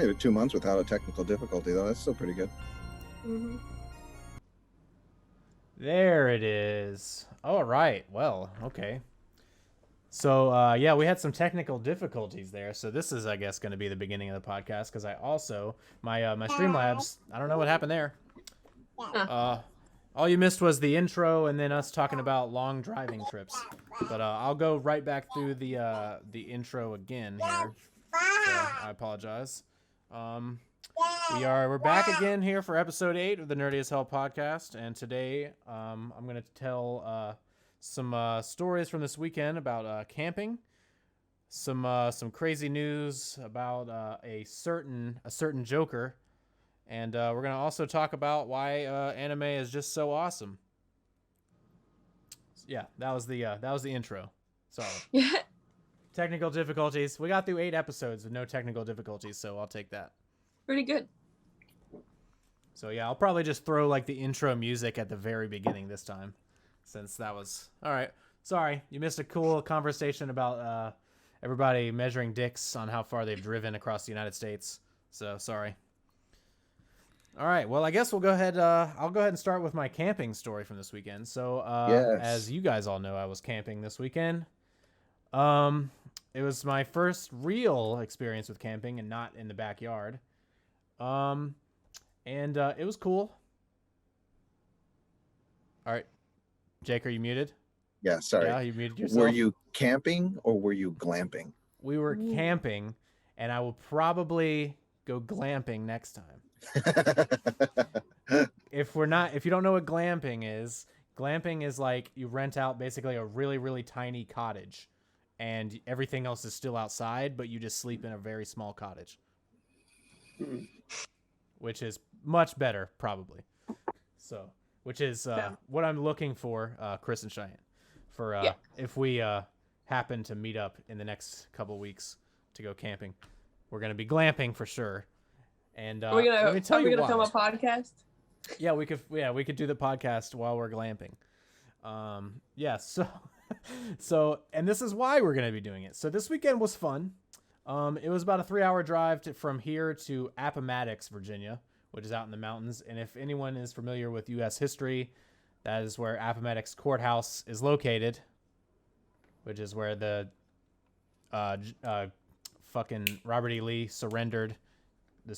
made it 2 months without a technical difficulty, though. That's still pretty good. Mm-hmm. There it is. All right. Well, okay. So, yeah, we had some technical difficulties there. So this is, I guess, going to be the beginning of the podcast because I also, my Streamlabs, I don't know what happened there. All you missed was the intro and then us talking about long driving trips. But I'll go right back through the intro again here. So I apologize. We're back again here for episode 8 of the Nerdy as Hell podcast, and today I'm going to tell some stories from this weekend about camping, some crazy news about a certain Joker, and we're going to also talk about why anime is just so awesome. Yeah, that was the intro. Sorry. Yeah. Technical difficulties. We got through 8 episodes with no technical difficulties, so I'll take that. Pretty good. So yeah, I'll probably just throw like the intro music at the very beginning this time, since that was all right. Sorry, you missed a cool conversation about everybody measuring dicks on how far they've driven across the United States. So sorry. All right, well I guess we'll go ahead. I'll go ahead and start with my camping story from this weekend. So Yes. as you guys all know, I was camping this weekend. It was my first real experience with camping and not in the backyard. And it was cool. All right. Jake, are you muted? Yeah, sorry. Yeah, you muted yourself. Were you camping or were you glamping? We were camping, and I will probably go glamping next time. If you don't know what glamping is like you rent out basically a really, really tiny cottage, and everything else is still outside, but you just sleep in a very small cottage. Which is much better, probably. So, which is what I'm looking for, Chris and Cheyenne, for if we happen to meet up in the next couple weeks to go camping. We're gonna be glamping for sure. And Are we gonna film a podcast? Yeah, we could do the podcast while we're glamping. So and this is why we're gonna be doing it. So this weekend was fun. It was about a 3-hour drive from here to Appomattox, Virginia, which is out in the mountains. And if anyone is familiar with U.S. history, that is where Appomattox Courthouse is located, which is where the fucking Robert E. Lee surrendered. He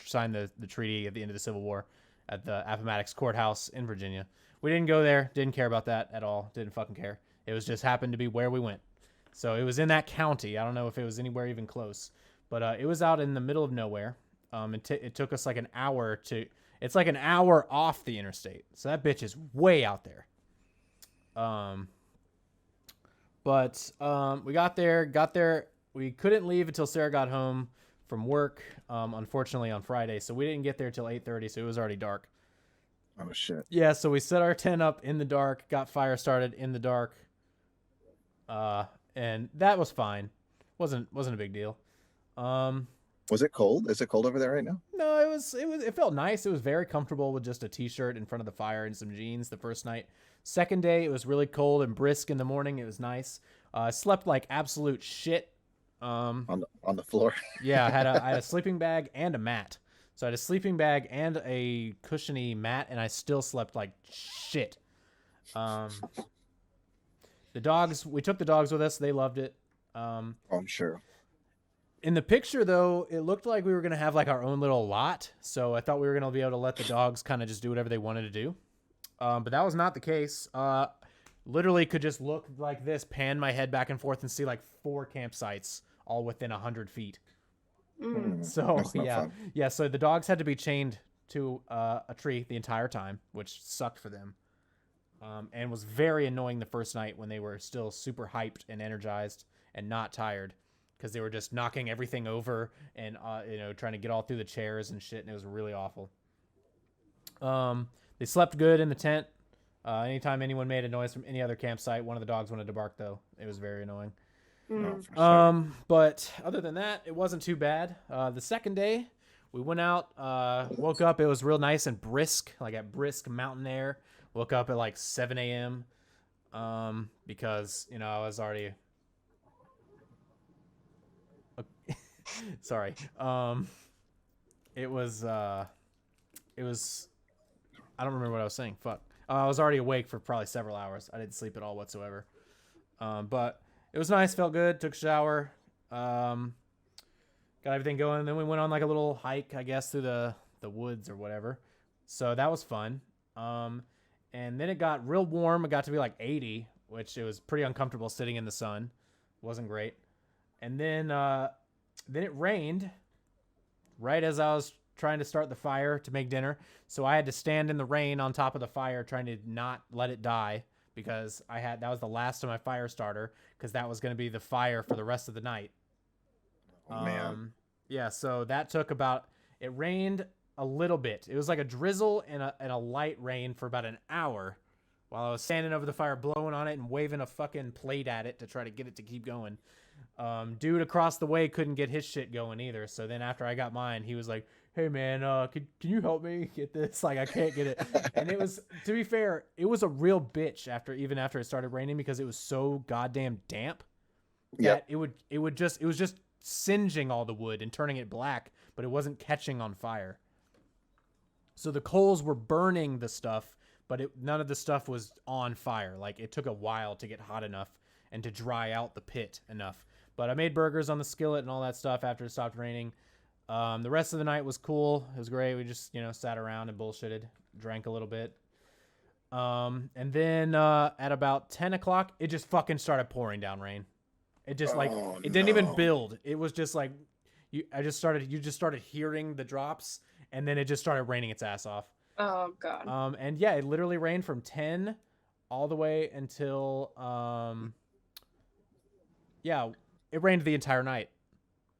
signed the treaty at the end of the Civil War at the Appomattox Courthouse in Virginia. We didn't go there. Didn't care about that at all. Didn't fucking care. It was just happened to be where we went. So it was in that county. I don't know if it was anywhere even close, but it was out in the middle of nowhere. It took us like an hour to. It's like an hour off the interstate, so that bitch is way out there. But we got there. We couldn't leave until Sarah got home from work. Unfortunately on Friday, so we didn't get there till 8:30. So it was already dark. Oh shit. Yeah, so we set our tent up in the dark, got fire started in the dark. And that was fine. Wasn't a big deal. Was it cold? Is it cold over there right now? No, it felt nice. It was very comfortable with just a t-shirt in front of the fire and some jeans the first night. Second day, it was really cold and brisk in the morning. It was nice. I slept like absolute shit. On the floor. Yeah, I had a sleeping bag and a mat. So I had a sleeping bag and a cushiony mat, and I still slept like shit. The dogs, we took the dogs with us. They loved it. I'm sure. In the picture, though, it looked like we were going to have like our own little lot. So I thought we were going to be able to let the dogs kind of just do whatever they wanted to do. But that was not the case. Literally could just look like this, pan my head back and forth and see like 4 campsites all within 100 feet. So yeah. Yeah. So the dogs had to be chained to a tree the entire time, which sucked for them. And was very annoying the first night when they were still super hyped and energized and not tired because they were just knocking everything over and trying to get all through the chairs and shit, and it was really awful. They slept good in the tent. Anytime anyone made a noise from any other campsite, one of the dogs wanted to bark, though. It was very annoying. But other than that, it wasn't too bad. The second day, we went out, woke up. It was real nice and brisk, like at brisk mountain air. Woke up at like 7 a.m. Because, I was already... Sorry. It was I don't remember what I was saying. Fuck. I was already awake for probably several hours. I didn't sleep at all whatsoever. But it was nice. Felt good. Took a shower. Got everything going. Then we went on like a little hike, I guess, through the woods or whatever. So that was fun. And then it got real warm. It got to be like 80, which it was pretty uncomfortable sitting in the sun. Wasn't great. And then it rained right as I was trying to start the fire to make dinner. So I had to stand in the rain on top of the fire trying to not let it die because that was the last of my fire starter because that was going to be the fire for the rest of the night. Oh, man. Yeah, so that took it rained a little bit. It was like a drizzle and a light rain for about an hour while I was standing over the fire blowing on it and waving a fucking plate at it to try to get it to keep going. Dude across the way couldn't get his shit going either. So then after I got mine, he was like, "Hey man, can you help me get this? Like I can't get it." And it was, to be fair, it was a real bitch even after it started raining because it was so goddamn damp that it was just singeing all the wood and turning it black, but it wasn't catching on fire. So the coals were burning the stuff, but none of the stuff was on fire. Like it took a while to get hot enough and to dry out the pit enough. But I made burgers on the skillet and all that stuff after it stopped raining. The rest of the night was cool. It was great. We just, sat around and bullshitted, drank a little bit. And then at about 10 o'clock, it just fucking started pouring down rain. It just it didn't even build. It was just like, you just started hearing the drops and then it just started raining its ass off. Oh God. And yeah, it literally rained from 10 all the way until, it rained the entire night,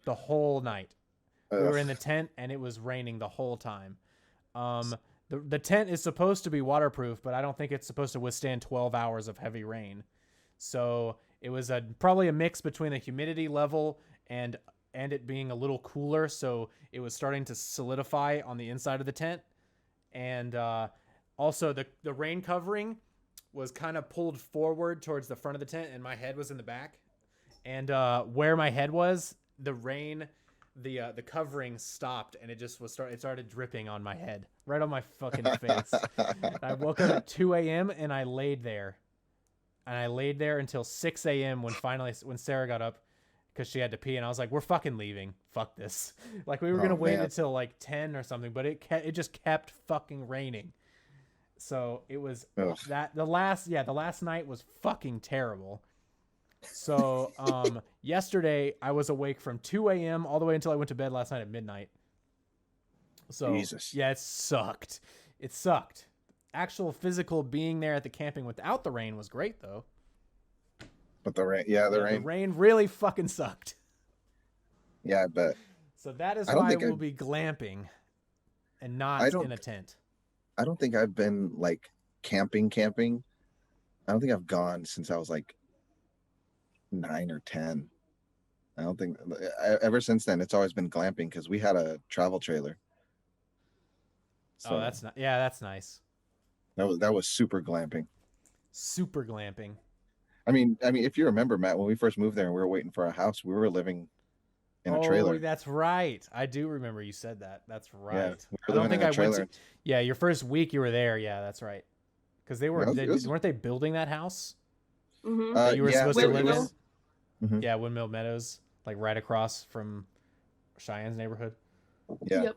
the whole night. We were in the tent and it was raining the whole time. The tent is supposed to be waterproof, but I don't think it's supposed to withstand 12 hours of heavy rain. So it was probably a mix between the humidity level and it being a little cooler. So it was starting to solidify on the inside of the tent. And also the rain covering was kind of pulled forward towards the front of the tent and my head was in the back. And where my head was, the rain, the covering stopped and it started dripping on my head, right on my fucking face. I woke up at 2 a.m. and I laid there. And I laid there until 6 a.m. when Sarah got up because she had to pee. And I was like, we're fucking leaving. Fuck this. Like we were going to wait until like 10 or something, but it just kept fucking raining. So it was the last night was fucking terrible. So yesterday I was awake from 2 a.m. all the way until I went to bed last night at midnight. So Jesus. Yeah, it sucked. Actual physical being there at the camping without the rain was great though. But the rain, the rain really fucking sucked. Yeah, I bet. So that is why we'll be glamping and not in a tent. I don't think I've been like camping. I don't think I've gone since I was like 9 or 10. I don't think ever since then it's always been glamping because we had a travel trailer. So that's nice. That was super glamping. Super glamping. I mean, if you remember, Matt, when we first moved there and we were waiting for a house, we were living in a trailer. Oh, that's right. I do remember you said that. That's right. Yeah, we were living in a trailer. Yeah, your first week you were there. Yeah, that's right. Because weren't they building that house? Mm-hmm. That you were supposed to live in? Mm-hmm. Yeah, Windmill Meadows, like right across from Cheyenne's neighborhood. Yeah. Yep.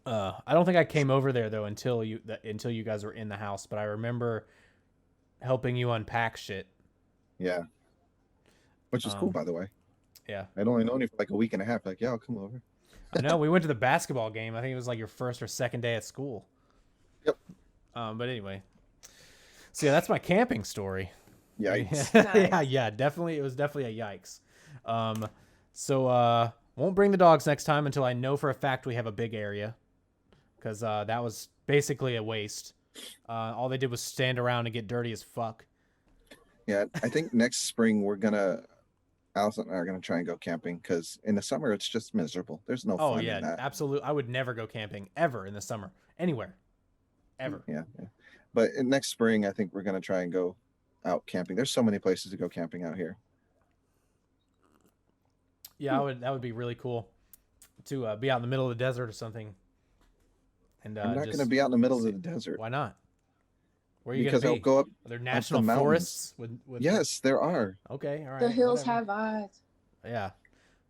I don't think I came over there though until you guys were in the house, but I remember helping you unpack shit. Yeah. Which is cool, by the way. Yeah. I'd only known you for like a week and a half. Like, yeah, I'll come over. I know. We went to the basketball game. I think it was like your first or second day at school. Yep. But anyway. So yeah, that's my camping story. Yikes. Nice. Yeah, definitely. It was definitely a yikes. So won't bring the dogs next time until I know for a fact we have a big area. Because that was basically a waste. All they did was stand around and get dirty as fuck. Yeah, I think next spring Allison and I are gonna try and go camping because in the summer it's just miserable. There's no fun in that. Absolutely. I would never go camping ever in the summer, anywhere, ever. Yeah. But next spring, I think we're gonna try and go out camping. There's so many places to go camping out here. Yeah, that would be really cool to be out in the middle of the desert or something. And I'm not just going to be out in the middle see. of the desert. Why not? Where are you going Because to I'll be? go up. Are there Up national the mountains. forests with Yes, there are. Okay, all right. The hills whatever. have eyes. Yeah.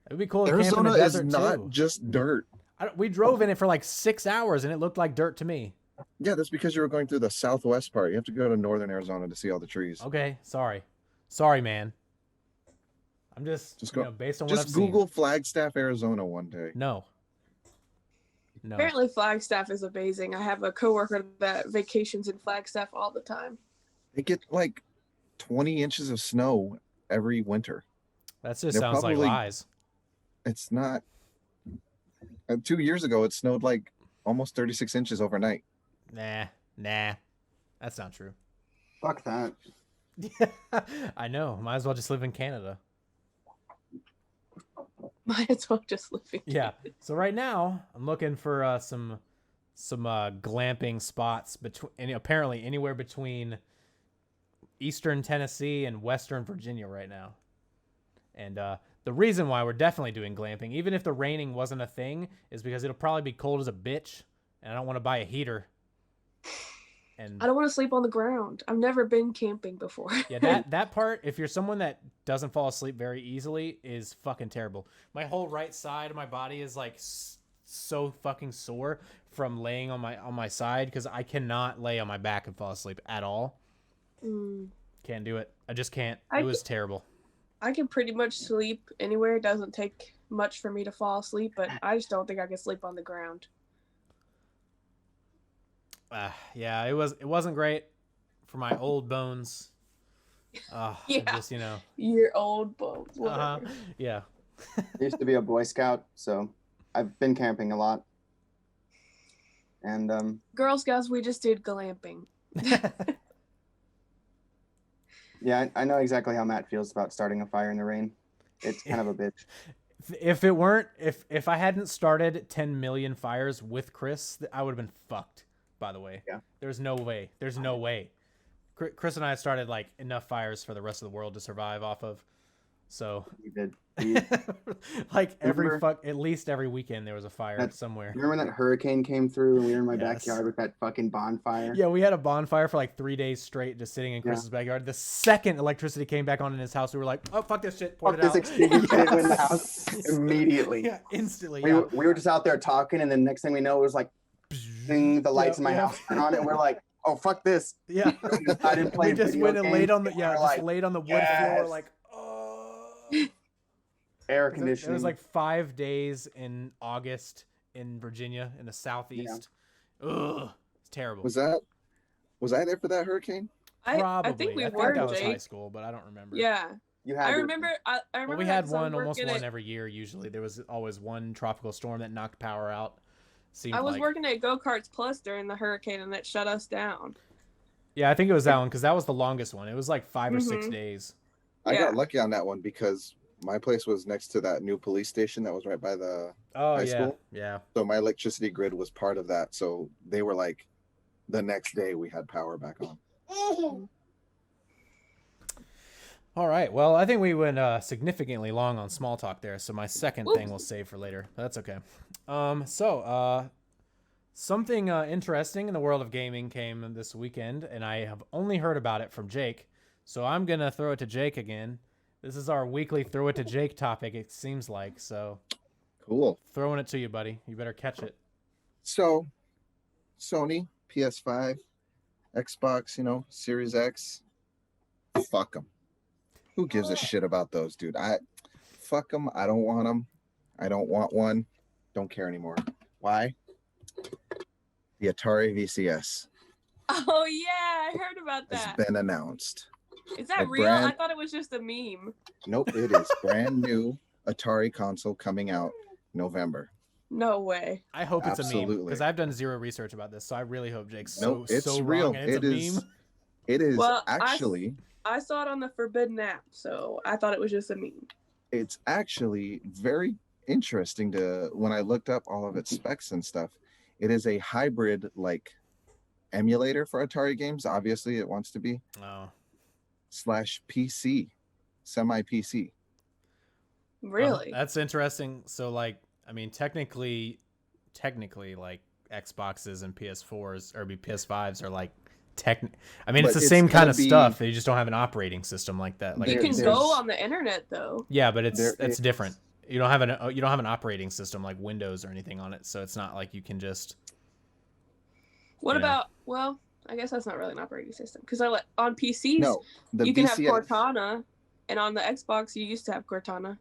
It would be cool to Arizona camp in the is desert not too. just dirt. We drove in it for like 6 hours and it looked like dirt to me. Yeah, that's because you were going through the southwest part. You have to go to northern Arizona to see all the trees. Okay, sorry, man. I'm just go. Based on what I've just Google seen. Flagstaff, Arizona one day. No. Apparently, Flagstaff is amazing. I have a coworker that vacations in Flagstaff all the time. They get like 20 inches of snow every winter. That just sounds like lies. It's not. 2 years ago, it snowed like almost 36 inches overnight. Nah. That's not true. Fuck that. I know. Might as well just live in Canada. Might as well just live in Yeah. So right now, I'm looking for some glamping spots apparently anywhere between eastern Tennessee and western Virginia right now. And the reason why we're definitely doing glamping, even if the raining wasn't a thing, is because it'll probably be cold as a bitch, and I don't want to buy a heater. And I don't want to sleep on the ground. I've never been camping before. Yeah, that part, if you're someone that doesn't fall asleep very easily, is fucking terrible. My whole right side of my body is like so fucking sore from laying on my side because I cannot lay on my back and fall asleep at all. Can't do it. I just can't. It was terrible. I can pretty much sleep anywhere. It doesn't take much for me to fall asleep, but I just don't think I can sleep on the ground. Yeah, it wasn't great for my old bones. Yeah, just your old bones. Yeah. I used to be a Boy Scout, so I've been camping a lot. And Girl Scouts, we just did glamping. Yeah, I know exactly how Matt feels about starting a fire in the rain. It's kind of a bitch. If I hadn't started 10 million fires with Chris, I would have been fucked. By the way, yeah, there's no way. Chris and I started like enough fires for the rest of the world to survive off of. So we did. Like at least every weekend there was a fire somewhere. Remember when that hurricane came through and we were in my backyard with that fucking bonfire? Yeah, we had a bonfire for like 3 days straight, just sitting in Chris's backyard. The second electricity came back on in his house, we were like, "Oh fuck this shit!" Fuck this extinguisher in the house immediately. Yeah, instantly. We were just out there talking, and then next thing we know, it was like, ding, the lights in my house turn on, and we're like, "Oh fuck this!" Yeah, we just went and laid on the laid on the wood floor like. Air conditioning. It was like 5 days in August in Virginia in the southeast. Yeah. Ugh, it's terrible. Was I there for that hurricane? Probably. I think we I were. That was high school, but I don't remember. Yeah. I remember. I remember. Well, we had almost one every year. Usually, there was always one tropical storm that knocked power out. I was working at Go Karts Plus during the hurricane, and that shut us down. Yeah, I think it was that one because that was the longest one. It was like 5 or 6 days. I got lucky on that one because my place was next to that new police station that was right by the high school. Yeah. So my electricity grid was part of that. So they were like, the next day we had power back on. All right. Well, I think we went significantly long on small talk there. So my second thing we'll save for later. That's okay. Something interesting in the world of gaming came this weekend, and I have only heard about it from Jake. So I'm going to throw it to Jake again. This is our weekly throw it to Jake topic, it seems like. So cool. Throwing it to you, buddy. You better catch it. So Sony, PS5, Xbox, Series X, fuck them. Who gives a shit about those, dude? Fuck them. I don't want them. I don't want one. Don't care anymore. Why? The Atari VCS. Oh yeah, I heard about that. Has been announced. Is that real? I thought it was just a meme. Nope, it is brand new Atari console coming out November. No way. I hope it's a meme because I've done zero research about this, so I really hope Jake's so real. Wrong and it's a meme. It is actually. I saw it on the Forbidden app, so I thought it was just a meme. It's actually very interesting when I looked up all of its specs and stuff. It is a hybrid emulator for Atari games. Obviously, it wants to be. /PC, semi-PC. Really? That's interesting. So like, I mean, technically, like Xboxes and PS4s or PS5s are like I mean, But it's the it's same kind gonna of be- stuff. They just don't have an operating system like that. Like You can there's- go on the internet though. yeah, but it's There different. You don't have an operating system like Windows or anything on it, so it's not like you can just. What Yeah. about? Well, I guess that's not really an operating system because on PCs No, the you can have VCS. Cortana, and on the Xbox you used to have Cortana.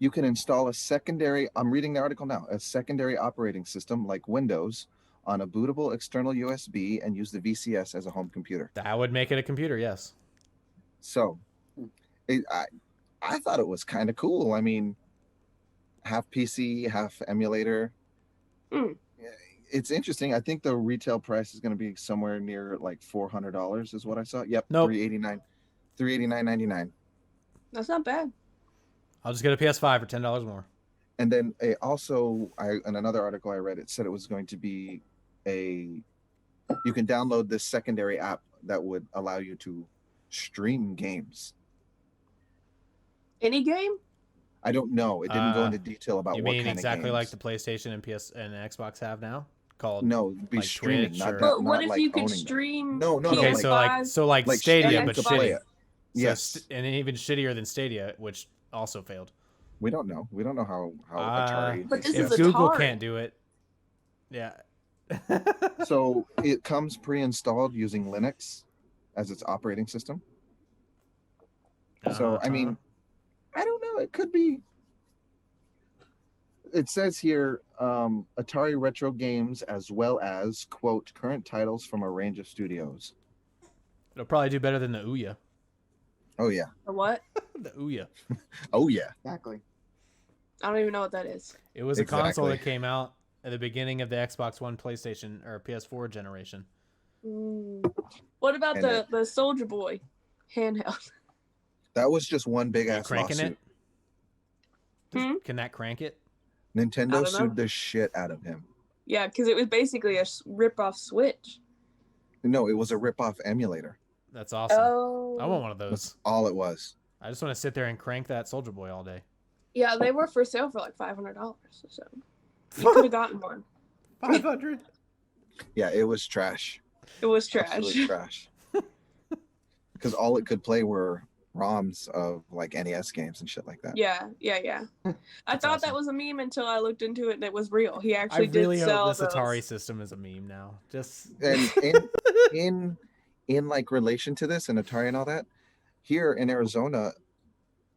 You can install a secondary. I'm reading the article now. A secondary operating system like Windows on a bootable external USB and use the VCS as a home computer. That would make it a computer, yes. So, I thought it was kind of cool. I mean, half PC, half emulator. Mm. It's interesting. I think the retail price is going to be somewhere near like $400 is what I saw. Yep, Nope. $389.99. That's not bad. I'll just get a PS5 for $10 more. And then also, in another article I read, it said it was going to be you can download this secondary app that would allow you to stream games. Any game? I don't know. It didn't go into detail about You what mean kind exactly of like games. the PlayStation and PS and Xbox have now? Called No, be like streaming, Twitch not, or- But what not if like you can owning them. stream? No, okay, PS5? so like Like Stadia, streaming but to play shitty. it. Yes, and even shittier than Stadia, which also failed. we don't know. We don't know how Atari. But this If is Google Atari. can't do it, yeah. So it comes pre-installed using Linux as its operating system. So I mean, I don't know. It could be. It says here Atari retro games as well as quote current titles from a range of studios. it'll probably do better than the Ouya. Oh yeah. Or what? The Ouya. Oh yeah. Exactly. I don't even know what that is. It was a console Exactly. that came out at the beginning of the Xbox One, PlayStation, or PS4 generation. What about And the Soldier Boy handheld? That was just one big You ass cranking lawsuit. it? Can that crank it? I Nintendo don't know. sued the shit out of him. Yeah, because it was basically a rip-off Switch. No, it was a rip-off emulator. That's awesome. Oh. I want one of That's those. all it was. I just want to sit there and crank that Soldier Boy all day. Yeah, they were for sale for like $500. So you could have gotten one. 500. Yeah, it was trash. It was trash. Absolute trash. Because all it could play were ROMs of like NES games and shit like that. Yeah. I thought that awesome. was a meme until I looked into it and it was real. He I actually really did sell hope this those. Atari system is a meme now. Just And in like relation to this and Atari and all that, here in Arizona,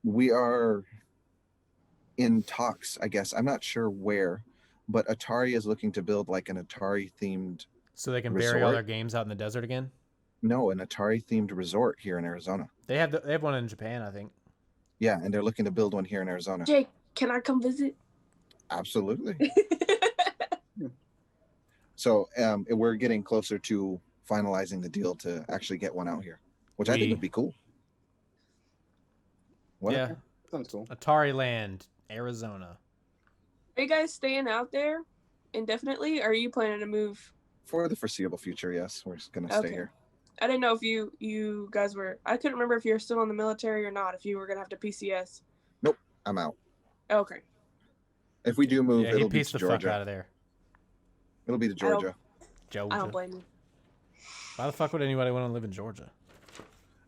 we are in talks, I guess. I'm not sure where, but Atari is looking to build like an Atari themed so they can bury all Resort? their games out in the desert again. an Atari themed resort here in Arizona. They have one in Japan, I think. Yeah, and they're looking to build one here in Arizona. Jake, can I come visit? Absolutely. So we're getting closer to finalizing the deal to actually get one out here, which I think would be cool. What? Yeah, Sounds cool. Atari Land, Arizona. Are you guys staying out there indefinitely, or are you planning to move? For the foreseeable future, yes, we're just gonna Okay. stay here. I didn't know if you guys were. I couldn't remember if you were still in the military or not. If you were gonna have to PCS. I'm out. Okay. If we do move, Yeah, he it'll be pieced to the fuck out Georgia. of there. It'll be to Georgia. I don't Georgia. blame you. Why the fuck would anybody want to live in Georgia?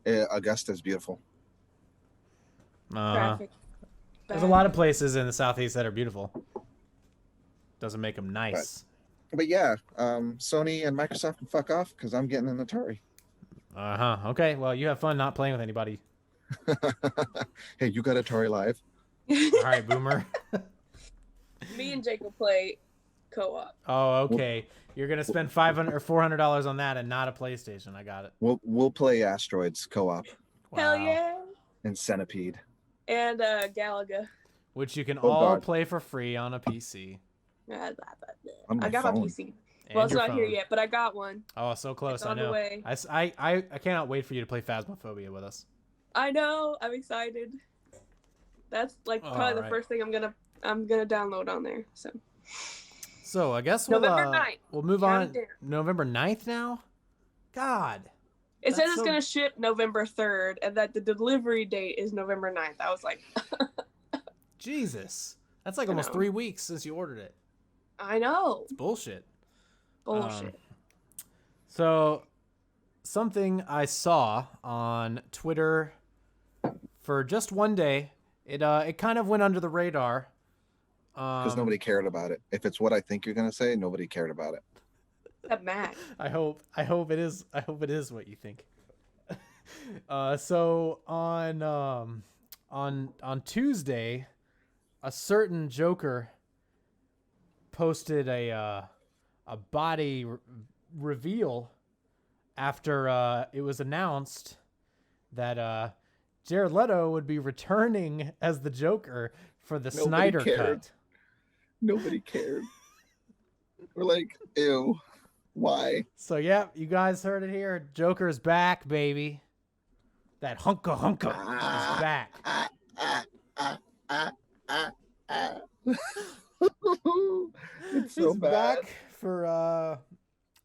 Augusta's beautiful. Traffic. There's a lot of places in the southeast that are beautiful. Doesn't make them nice. But yeah, Sony and Microsoft can fuck off because I'm getting an Atari. Okay. Well, you have fun not playing with anybody. Hey, you got Atari Live? All right, Boomer. Me and Jake will play co-op. Oh, okay. You're gonna spend $500 or $400 on that and not a PlayStation. I got it. We'll play Asteroids co-op Hell Wow. yeah! and Centipede. And Galaga. Which you can Oh, all God. play for free on a PC. On my I got my phone. PC. And Well, it's your not here phone. yet, but I got one. Oh, so close. It's I on the know. way. I cannot wait for you to play Phasmophobia with us. I know. I'm excited. That's like probably the Alright. first thing I'm gonna download on there. So So I guess we'll November 9th. we'll move Count on. it down. November 9th now. God. it says That's it's so- gonna ship November 3rd, and that the delivery date is November 9th. I was like, Jesus. That's like almost 3 weeks since you ordered it. I know. It's bullshit. Bullshit. So, something I saw on Twitter for just one day, it kind of went under the radar. Because nobody cared about it. If it's what I think you're gonna say, nobody cared about it. That Mac. I hope it is. I hope it is what you think. So on Tuesday, a certain Joker posted a body reveal after it was announced that Jared Leto would be returning as the Joker for the Snyder Cut. Nobody cared. We're like, ew, why? So yeah, you guys heard it here. Joker's back, baby. That hunka is back. It's so He's bad. back for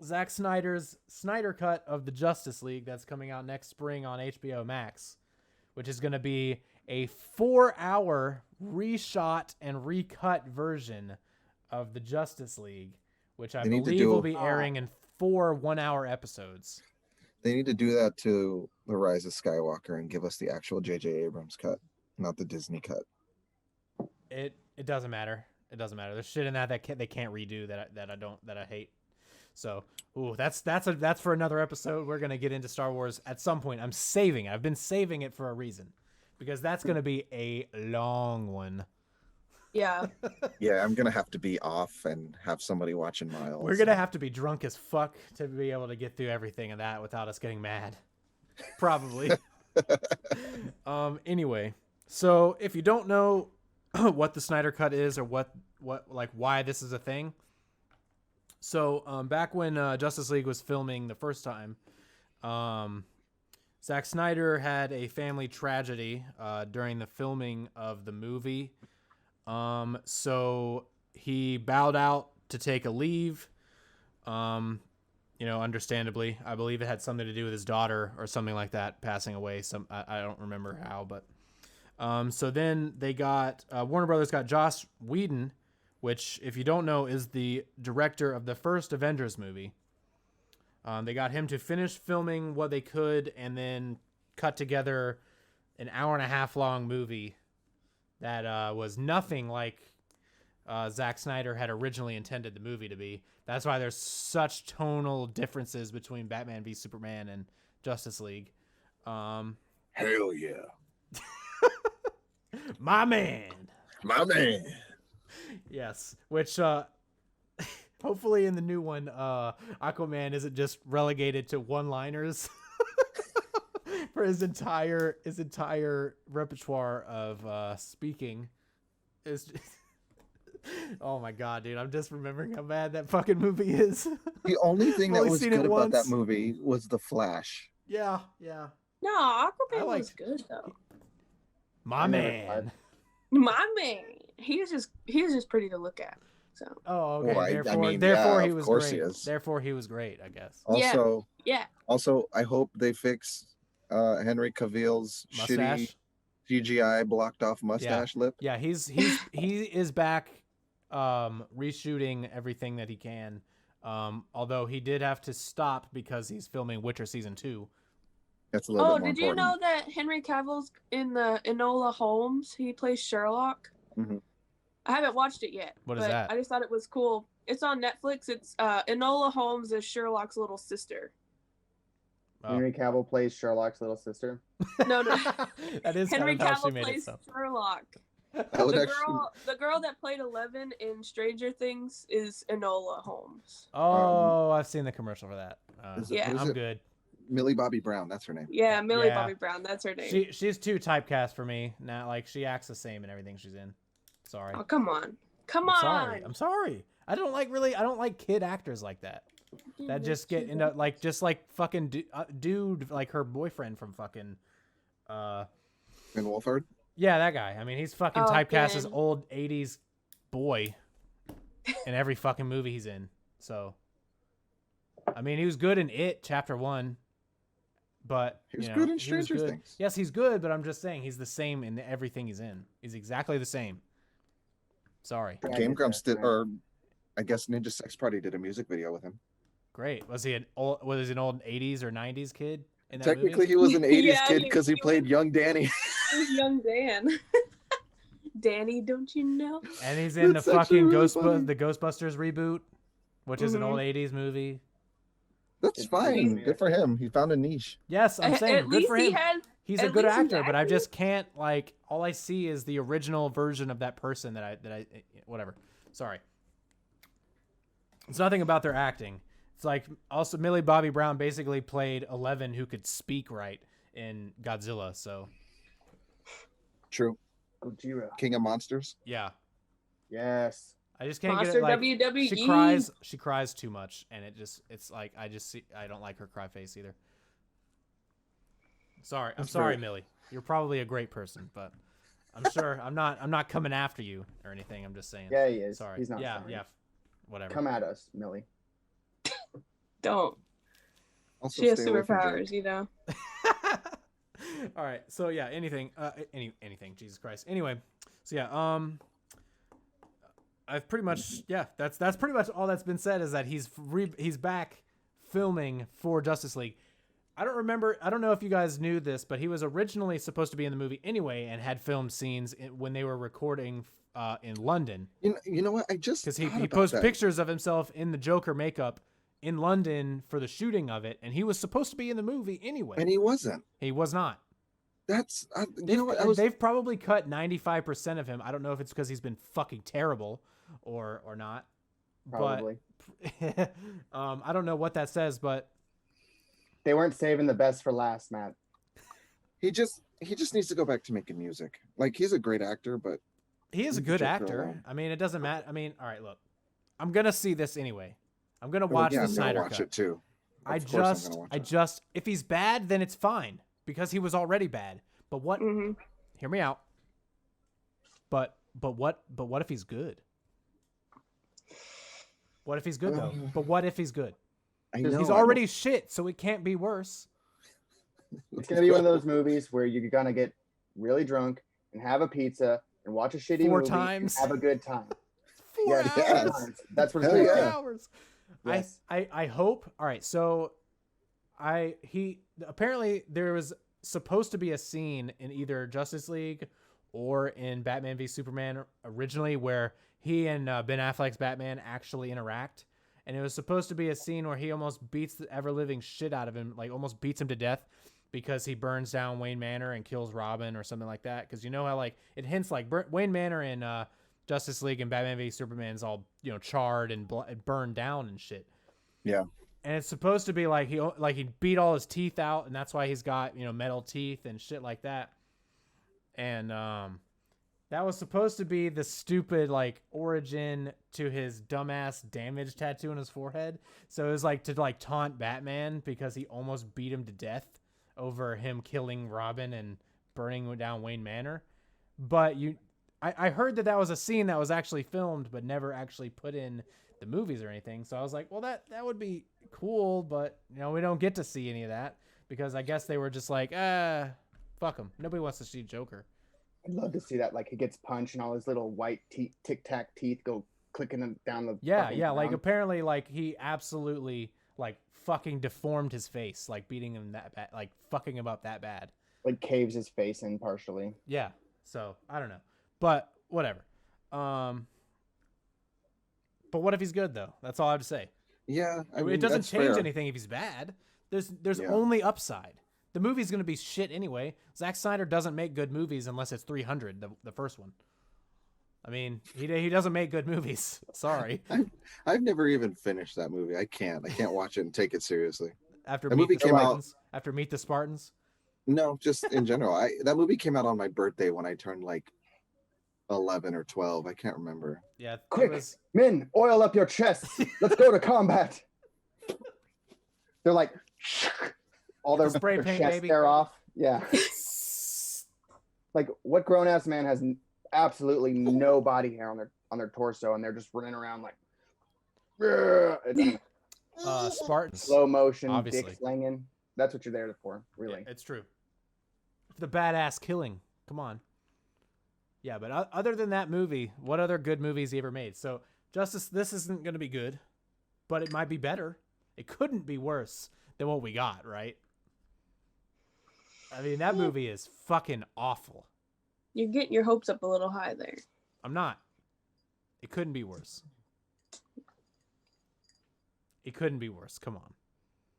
Zack Snyder's Snyder Cut of the Justice League that's coming out next spring on HBO Max, which is going to be a 4-hour reshot and recut version of the Justice League, which I believe will be airing in 4 1-hour episodes. They need to do that to The Rise of Skywalker and give us the actual J.J. Abrams cut, not the Disney cut. It doesn't matter. It doesn't matter. There's shit in that they can't redo that I hate. So, that's for another episode. We're gonna get into Star Wars at some point. I'm saving it. I've been saving it for a reason, because that's gonna be a long one. Yeah. Yeah, I'm gonna have to be off and have somebody watching Miles. We're gonna have to be drunk as fuck to be able to get through everything of that without us getting mad. Probably. Anyway, so if you don't know what the Snyder Cut is or what why this is a thing. So back when Justice League was filming the first time, Zack Snyder had a family tragedy during the filming of the movie. So he bowed out to take a leave. Understandably, I believe it had something to do with his daughter or something like that passing away. I don't remember how, but so then they got Warner Brothers got Joss Whedon, which, if you don't know, is the director of the first Avengers movie. They got him to finish filming what they could and then cut together an 1.5-hour long movie that was nothing like Zack Snyder had originally intended the movie to be. That's why there's such tonal differences between Batman v Superman and Justice League. Hell yeah. My man. Yes, which hopefully in the new one, Aquaman isn't just relegated to one-liners for his entire repertoire of speaking. Oh my god, dude! I'm just remembering how bad that fucking movie is. The only thing that was good about once. that movie was the Flash. Yeah. No, Aquaman was good though. My man. He was just pretty to look at. So. Oh, okay. Well, therefore he was great. He is. Therefore he was great, I guess. Also, yeah. Also, I hope they fix Henry Cavill's mustache? Shitty CGI blocked off mustache lip. Yeah, he is back reshooting everything that he can. Although he did have to stop because he's filming Witcher season 2. That's a little bit more did you know that Henry Cavill's in the Enola Holmes? He plays Sherlock. Mm-hmm. I haven't watched it yet. What is that? I just thought it was cool. It's on Netflix. It's Enola Holmes is Sherlock's little sister. Oh. Henry Cavill plays Sherlock's little sister. No. That is Henry kind of how she Cavill made plays it Sherlock. The girl that played 11 in Stranger Things is Enola Holmes. Oh, I've seen the commercial for that. I'm good. Millie Bobby Brown, that's her name. Yeah, Millie Bobby Brown, that's her name. She's too typecast for me. Now, like, she acts the same in everything she's in. Sorry. Oh, come on. I'm sorry. I don't like kid actors like that. That just get into like fucking dude like her boyfriend from fucking Ben Wolfhard? Yeah, that guy. I mean, he's fucking typecast as old 80s boy in every fucking movie he's in. So I mean, he was good in It Chapter 1. But he was good in Stranger Things. Yes, he's good, but I'm just saying he's the same in everything he's in. He's exactly the same. Sorry. Game Grumps did, or I guess Ninja Sex Party did a music video with him. Great. Was he an old 80s or 90s kid in that Technically, movie? he was an 80s kid because he played young Danny. Young Dan. Danny, don't you know? And he's in the fucking really the Ghostbusters reboot, which is an old 80s movie. That's fine. Good for him. He found a niche. Yes, I'm saying At good for him. He's a good least he's actor, but I acting. just can't, like, all I see is the original version of that person that I whatever. Sorry. It's nothing about their acting. It's like also Millie Bobby Brown basically played 11 who could speak right in Godzilla, so True. Gojira. King of Monsters. yeah. Yes. I just can't Monster get it. Like, WWE. she cries too much, and it's like I don't like her cry face either. Sorry, I'm sorry, Millie. You're probably a great person, but I'm sure I'm not coming after you or anything. I'm just saying. Yeah, he is. Sorry. He's not. Yeah, sorry. yeah. Whatever. Come at us, Millie. Don't. Also, She has stay away from superpowers, Drake. you know. All right. So yeah, anything. Anything. Jesus Christ. Anyway. So yeah. I've pretty much that's pretty much all that's been said is that he's back filming for Justice League. I don't know if you guys knew this, but he was originally supposed to be in the movie anyway and had filmed scenes when they were recording in London. You know what? I just because he posted pictures of himself in the Joker makeup in London for the shooting of it, and he was supposed to be in the movie anyway. And he wasn't. He was not. That's you know what? They've probably cut 95% of him. I don't know if it's because he's been fucking terrible or not. Probably. But I don't know what that says, but They weren't saving the best for last, Matt. he just needs to go back to making music. Like, he's a great actor, but he is a Leave good the Joker actor. alone. I mean, it doesn't matter. I mean, all right, look, I'm gonna see this anyway. I'm gonna well, watch yeah, the I'm gonna Snyder watch Cut. it too. I Of course I'm just, gonna watch it. if he's bad, then it's fine because he was already bad. But what? Mm-hmm. Hear me out. But what if he's good? What if he's good though? But what if he's good? I know, He's I already shit, so it can't be worse. It's gonna be one of those movies where you're gonna get really drunk and have a pizza and watch a shitty 4 movie times. and have a good time. 4 Yes, hours. That's what it's Hell gonna be. yeah. Hours. Yes. I hope. All right, so he apparently there was supposed to be a scene in either Justice League or in Batman v Superman originally where he and Ben Affleck's Batman actually interact, and it was supposed to be a scene where he almost beats the ever living shit out of him, like almost beats him to death because he burns down Wayne Manor and kills Robin or something like that. Because you know how like it hints like Wayne Manor in Justice League and Batman v Superman's all charred and burned down and shit. Yeah. And it's supposed to be like he beat all his teeth out, and that's why he's got metal teeth and shit like that. And that was supposed to be the stupid like origin to his dumbass damage tattoo on his forehead. So it was like to like taunt Batman because he almost beat him to death over him killing Robin and burning down Wayne Manor. But I heard that was a scene that was actually filmed but never actually put in the movies or anything. So I was like, well, that would be cool, but we don't get to see any of that because I guess they were just like, fuck him. Nobody wants to see Joker. I'd love to see that. Like he gets punched and all his little white tic tac teeth go clicking him down the. Yeah. ground. Like apparently, like he absolutely like fucking deformed his face, like beating him that bad, like fucking him up that bad. Like caves his face in partially. Yeah. So I don't know, but whatever. But what if he's good though? That's all I have to say. Yeah, I mean, It doesn't that's change fair. anything if he's bad. There's Yeah. only upside. The movie's gonna be shit anyway. Zack Snyder doesn't make good movies unless it's 300, the first one. I mean, he doesn't make good movies. Sorry. I've never even finished that movie. I can't watch it and take it seriously. After The Meet movie the came out- Spartans. After Meet the Spartans. No, just in general. That movie came out on my birthday when I turned like 11 or 12. I can't remember. Yeah. It Quick, was, men, oil up your chests. Let's go to combat. They're like, all their, spray their paint, chests baby. tear off. Yeah. Like, what grown ass man has absolutely no body hair on their torso, and they're just running around like, it's Spartans. slow motion, Obviously. dick slinging. That's what you're there for, really. It's true. The badass killing. Come on. Yeah, but other than that movie, what other good movies he ever made? So this isn't going to be good, but it might be better. It couldn't be worse than what we got, right? I mean, that movie is fucking awful. You're getting your hopes up a little high there. I'm not. It couldn't be worse. It couldn't be worse. Come on.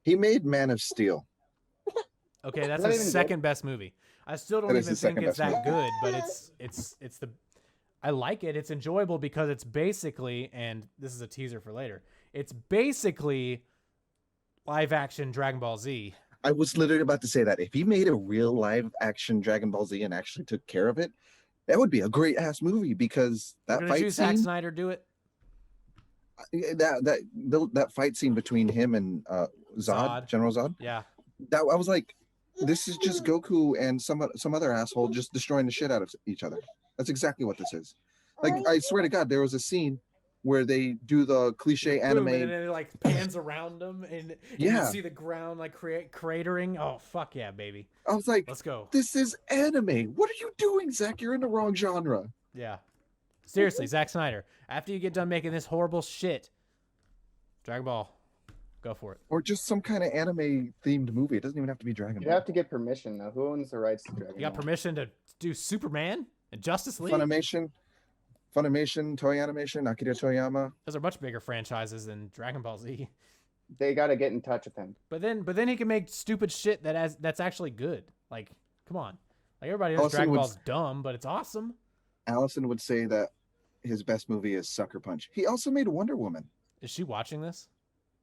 He made Man of Steel. Okay, that's his second best movie. I still don't even think it's that good, but it's the I like it. It's enjoyable because it's basically, and this is a teaser for later, it's basically live action Dragon Ball Z. I was literally about to say that. If he made a real live action Dragon Ball Z and actually took care of it, that would be a great ass movie because that fight scene. Zack Snyder do it? That fight scene between him and Zod, General Zod. Yeah. That I was like, this is just Goku and some other asshole just destroying the shit out of each other. That's exactly what this is. Like, I swear to God, there was a scene where they do the cliche anime, and then it like pans around them, and you see the ground like cratering. Oh fuck yeah, baby! I was like, let's go. This is anime. What are you doing, Zach? You're in the wrong genre. Yeah, seriously, Zack Snyder. After you get done making this horrible shit, Dragon Ball, go for it. Or just some kind of anime themed movie. It doesn't even have to be Dragon Ball. You have to get permission though. Who owns the rights to Dragon Ball? You got permission to do Superman and Justice League? Funimation, Toei Animation, Akira Toriyama. Those are much bigger franchises than Dragon Ball Z. They got to get in touch with him. But then he can make stupid shit that's actually good. Like, come on. Like, everybody knows Dragon Ball's dumb, but it's awesome. Allison would say that his best movie is Sucker Punch. He also made Wonder Woman. Is she watching this?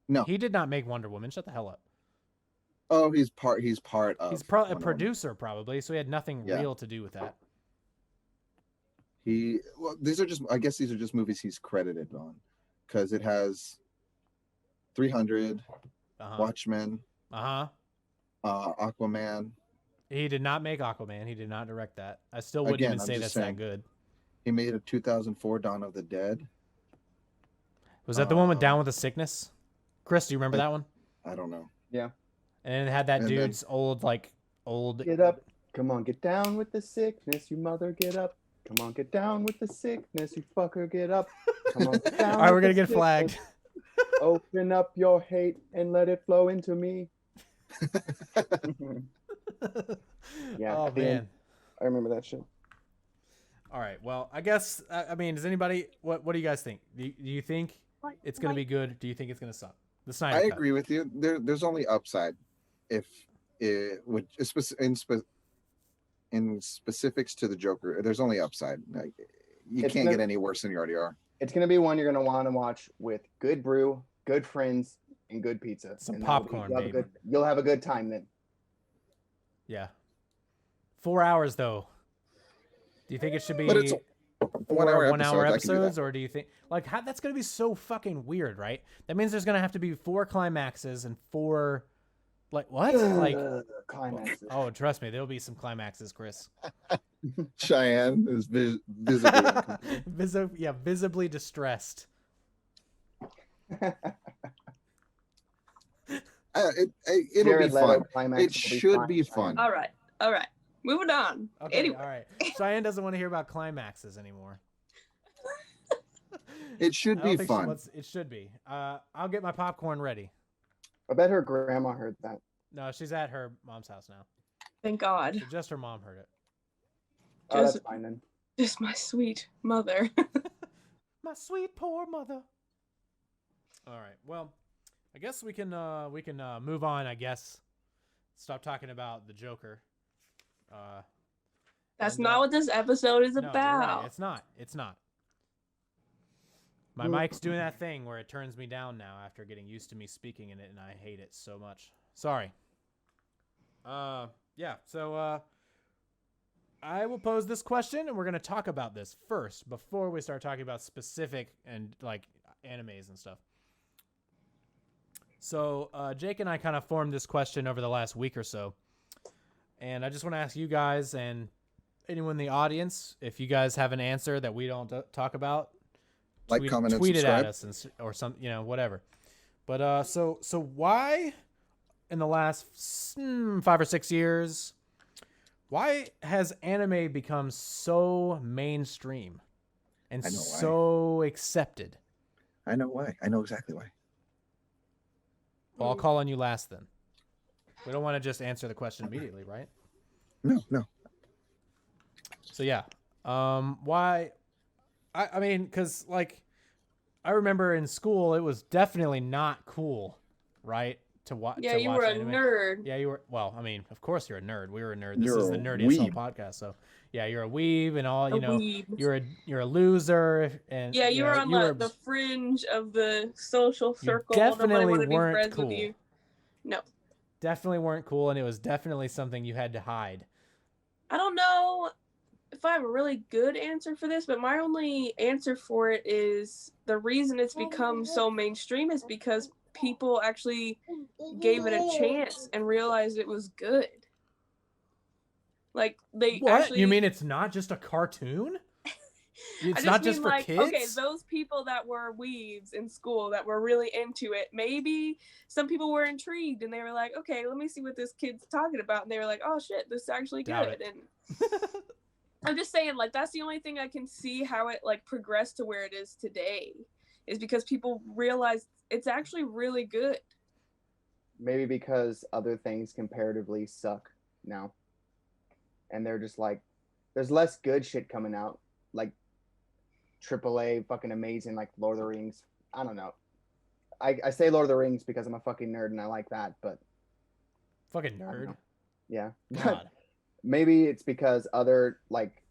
No. He did not make Wonder Woman. Shut the hell up. Oh, he's part of. He's a producer Woman. Probably, so he had nothing real to do with that. These are just movies he's credited on, because it has 300, Watchmen, Aquaman. He did not make Aquaman. He did not direct that. I still wouldn't even say that's that good. He made a 2004 Dawn of the Dead. Was that the one with Down with the Sickness? Chris, do you remember that one? I don't know. Yeah. And it had that dude's old. Get up. Come on, get down with the sickness, you mother, get up. Come on, get down with the sickness, you fucker, get up. Come on, get down. All right, we're going to get flagged. Open up your hate and let it flow into me. Yeah. Oh, man. I remember that shit. All right. Well, I guess, I mean, does anybody, what do you guys think? Do you think it's going to be good? Do you think it's going to suck? The Snyder Cut. I agree with you. There's only upside if it would, in specifics to the Joker, there's only upside. Like, you can't get any worse than you already are. It's going to be one you're going to want to watch with good brew, good friends, and good pizza. Some popcorn, baby. You'll have a good time then. Yeah. 4 hours, though. Do you think it should be 1 hour 1 hour episodes, or do you think that's going to be so fucking weird, right? That means there's going to have to be 4 climaxes and 4 climaxes. Oh, trust me, there'll be some climaxes, Chris. Cheyenne is visibly distressed. It'll be fun. It should be fun. All right. Moving on. Okay, anyway. All right. Cheyenne doesn't want to hear about climaxes anymore. It should be fun. It should be. I'll get my popcorn ready. I bet her grandma heard that. No, she's at her mom's house now. Thank God. So just her mom heard it. That's fine then. Just my sweet mother. My sweet poor mother. All right. Well, I guess we can move on. I guess stop talking about the Joker. That's not what this episode is about. Right. It's not. My mic's doing that thing where it turns me down now after getting used to me speaking in it, and I hate it so much. Sorry. Yeah. So I will pose this question, and we're gonna talk about this first before we start talking about specific and like animes and stuff. So Jake and I kind of formed this question over the last week or so. And I just want to ask you guys and anyone in the audience, if you guys have an answer that we don't talk about, comment, and tweet it subscribe. at us or some, whatever. But so why in the last 5 or 6 years Why has anime become so mainstream and I know why. so accepted? I know why. I know exactly why. Well, I'll call on you last then. We don't want to just answer the question immediately, right? No. So yeah, why? I mean, because like, I remember in school it was definitely not cool, right? Yeah, to you watch were a anime. nerd. Yeah, you were. Well, I mean, of course you're a nerd. We were a nerd. This You're is a the nerdiest whole weeb. podcast. So yeah, you're a weeb and all. You A know, weeb. you're a loser, and Yeah, you were know, on you were the fringe of the social you circle. definitely Nobody wanted to be weren't friends cool. with you. No. Definitely weren't cool, and it was definitely something you had to hide. I don't know if I have a really good answer for this, but my only answer for it is the reason it's become so mainstream is because people actually gave it a chance and realized it was good. Like they What? actually. You mean it's not just a cartoon? It's not just for kids? Okay, those people that were weebs in school that were really into it, maybe some people were intrigued and they were like, okay, let me see what this kid's talking about. And they were like, oh shit, this is actually good. And I'm just saying, like, that's the only thing I can see how it like progressed to where it is today, is because people realized it's actually really good. Maybe because other things comparatively suck now. And they're just like, there's less good shit coming out. Like AAA fucking amazing, like Lord of the Rings. I don't know. I say Lord of the Rings because I'm a fucking nerd and I like that, but fucking nerd. Yeah. God. Maybe it's because other like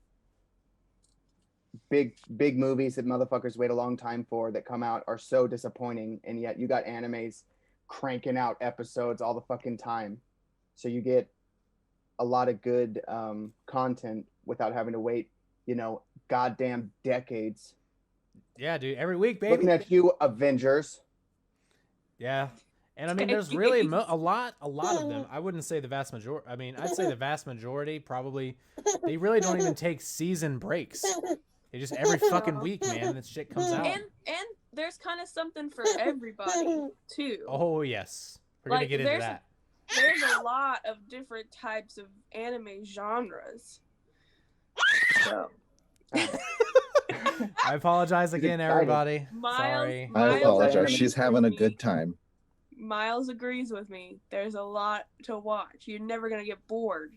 big movies that motherfuckers wait a long time for that come out are so disappointing, and yet you got animes cranking out episodes all the fucking time. So you get a lot of good content without having to wait, goddamn decades. Yeah, dude, every week, baby. Looking at you, Avengers. Yeah. And I mean, there's really a lot of them. I wouldn't say the vast majority. I mean, I'd say the vast majority probably, they really don't even take season breaks. They just every fucking week, man, this shit comes out. And there's kind of something for everybody, too. Oh, yes. We're going to get into that. There's a lot of different types of anime genres. So. I apologize again, everybody. Sorry. I apologize. She's having a good time. Miles agrees with me. There's a lot to watch. You're never going to get bored.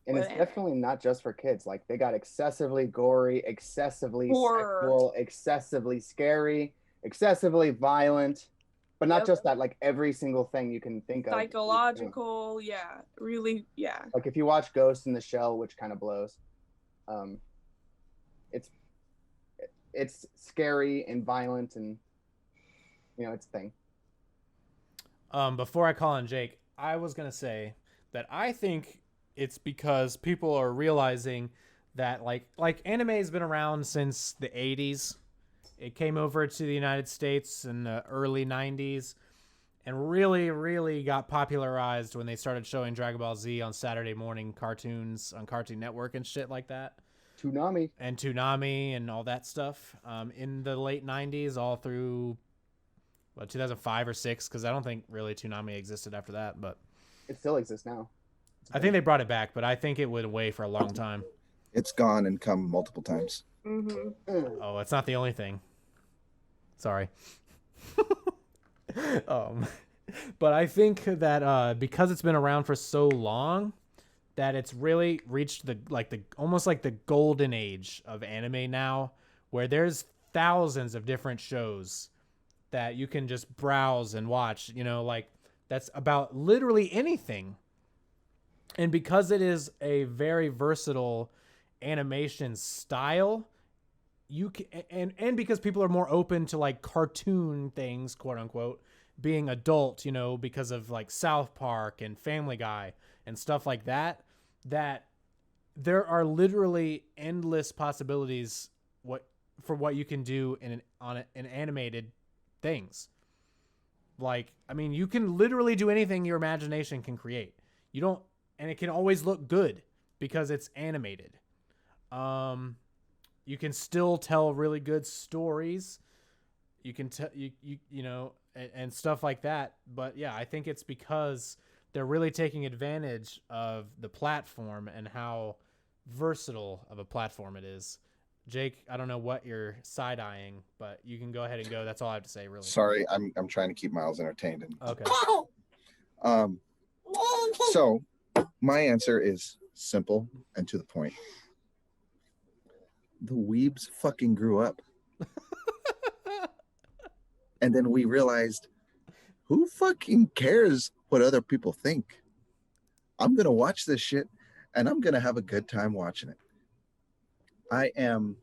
And it's definitely not just for kids. Like, they got excessively gory, excessively sexual, excessively scary, excessively violent. But not just that, like every single thing you can think of. Psychological, yeah. Really, yeah. Like if you watch Ghost in the Shell, which kind of blows, it's scary and violent and, it's a thing. Before I call on Jake, I was going to say that I think it's because people are realizing that like anime has been around since the 80s. It came over to the United States in the early 90s and really, really got popularized when they started showing Dragon Ball Z on Saturday morning cartoons on Cartoon Network and shit like that. Toonami and all that stuff in the late 90s all through 2005 or 6, because I don't think really Toonami existed after that, but it still exists now. I think they brought it back, but I think it went away for a long time. It's gone and come multiple times. Mm-hmm. Oh, it's not the only thing. Sorry. But I think that because it's been around for so long, that it's really reached the almost like the golden age of anime now, where there's thousands of different shows that you can just browse and watch, that's about literally anything. And because it is a very versatile animation style, you can, and because people are more open to like cartoon things, quote unquote, being adult, because of like South Park and Family Guy and stuff like that, that there are literally endless possibilities for what you can do in animated things. Like, I mean, you can literally do anything your imagination can create. And it can always look good because it's animated. You can still tell really good stories. You can tell and stuff like that. But yeah, I think it's because they're really taking advantage of the platform and how versatile of a platform it is. Jake, I don't know what you're side-eyeing, but you can go ahead and go. That's all I have to say, really. Sorry, I'm trying to keep Miles entertained. Okay. So my answer is simple and to the point. The weebs fucking grew up. And then we realized, who fucking cares what other people think? I'm going to watch this shit and I'm going to have a good time watching it. I am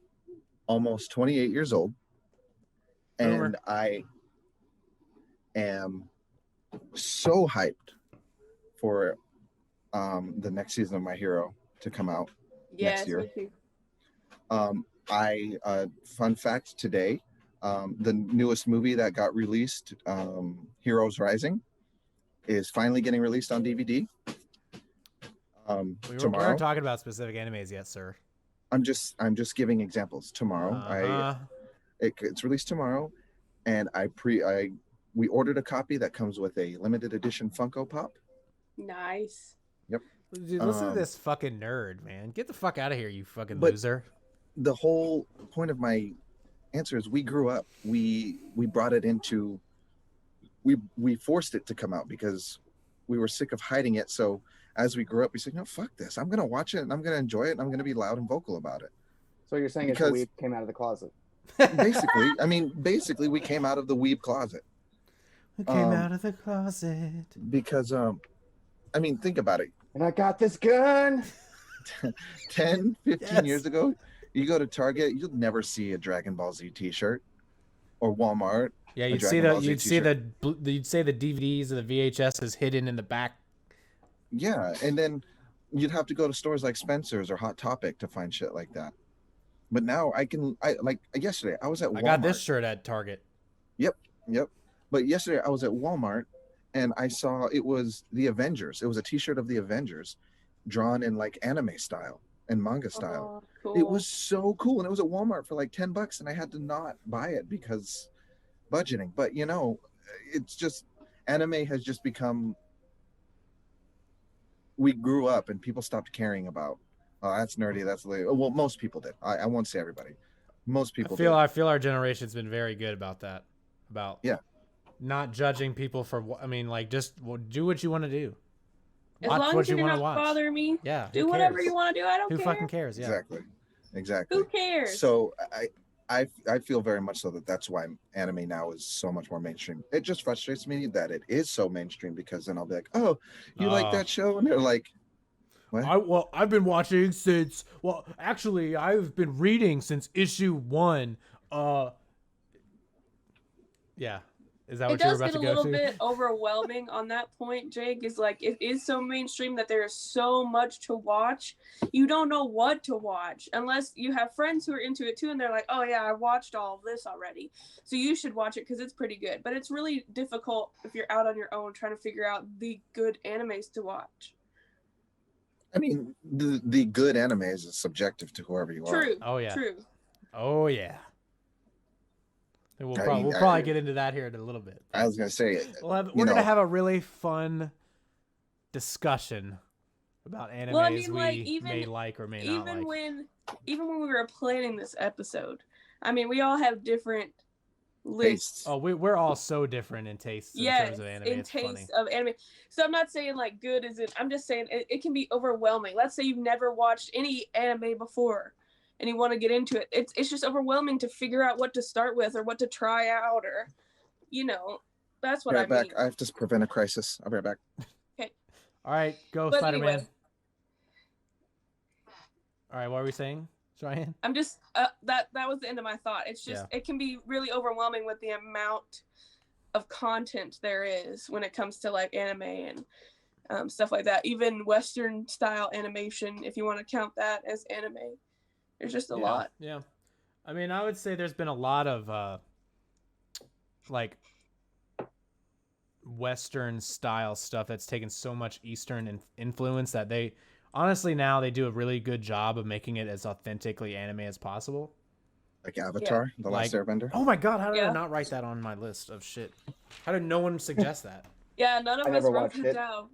almost 28 years old and I am so hyped for the next season of My Hero to come out next year. Fun fact today, the newest movie that got released, Heroes Rising, is finally getting released on DVD. We tomorrow. weren't talking about specific animes yet, sir. I'm just giving examples. Tomorrow, it's released tomorrow, and we ordered a copy that comes with a limited edition Funko Pop. Nice. Yep. Dude, listen to this fucking nerd, man. Get the fuck out of here, you fucking loser. The whole point of my answer is we grew up. We brought it into. We forced it to come out because we were sick of hiding it. So as we grew up, we said, no, fuck this. I'm going to watch it and I'm going to enjoy it and I'm going to be loud and vocal about it. So you're saying because we came out of the closet? Basically, we came out of the weeb closet. We came out of the closet. Because, think about it. And I got this gun. 10, 15 years ago, you go to Target, you'll never see a Dragon Ball Z t-shirt, or Walmart. Yeah, you'd see the DVDs or the VHSs hidden in the back. Yeah, and then you'd have to go to stores like Spencer's or Hot Topic to find shit like that. But now like yesterday I was at Walmart. I got this shirt at Target. Yep. But yesterday I was at Walmart and I saw it was the Avengers. It was a t-shirt of the Avengers drawn in like anime style and manga style. Oh, cool. It was so cool, and it was at Walmart for like $10 and I had to not buy it because budgeting. But it's just anime has just become, we grew up and people stopped caring about, oh, that's nerdy, that's well, most people did. I won't say everybody. Most people did. I feel our generation's been very good about that. About not judging people for just do what you want to do. As long as you're not bother me. Yeah. Do whatever you want to do. I don't care. Who fucking cares? Yeah. Exactly. Who cares? So I feel very much so that's why anime now is so much more mainstream. It just frustrates me that it is so mainstream because then I'll be like, oh, you like that show? And they're like, what? I've been watching since, actually, I've been reading since issue 1. Yeah. Is that what you were about to go to? It does get a little bit overwhelming on that point, Jake. Is like it is so mainstream that there is so much to watch. You don't know what to watch unless you have friends who are into it too, and they're like, "Oh yeah, I watched all of this already, so you should watch it because it's pretty good." But it's really difficult if you're out on your own trying to figure out the good animes to watch. I mean, the good anime is subjective to whoever you are. True. Oh yeah. True. Oh yeah. We'll probably get into that here in a little bit. I was gonna say, we're gonna have a really fun discussion about animes we may like or may not like. Even when we were planning this episode, we all have different lists. Oh, we're all so different in tastes in terms of anime. Of anime. So I'm not saying like good is it. I'm just saying it can be overwhelming. Let's say you've never watched any anime before and you want to get into it. It's just overwhelming to figure out what to start with or what to try out, or that's what I mean. I have to prevent a crisis. I'll be right back. Okay. All right, go Spider-Man. Anyway. All right, what are we saying, Cheyenne? I'm just that was the end of my thought. It's just it can be really overwhelming with the amount of content there is when it comes to like anime and stuff like that. Even Western style animation, if you want to count that as anime. There's just a lot. Yeah. I would say there's been a lot of like Western style stuff that's taken so much Eastern influence that they honestly now they do a really good job of making it as authentically anime as possible. Like Avatar, The Last Airbender. Oh my god, how did I not write that on my list of shit? How did no one suggest that? Yeah, none of us wrote it down.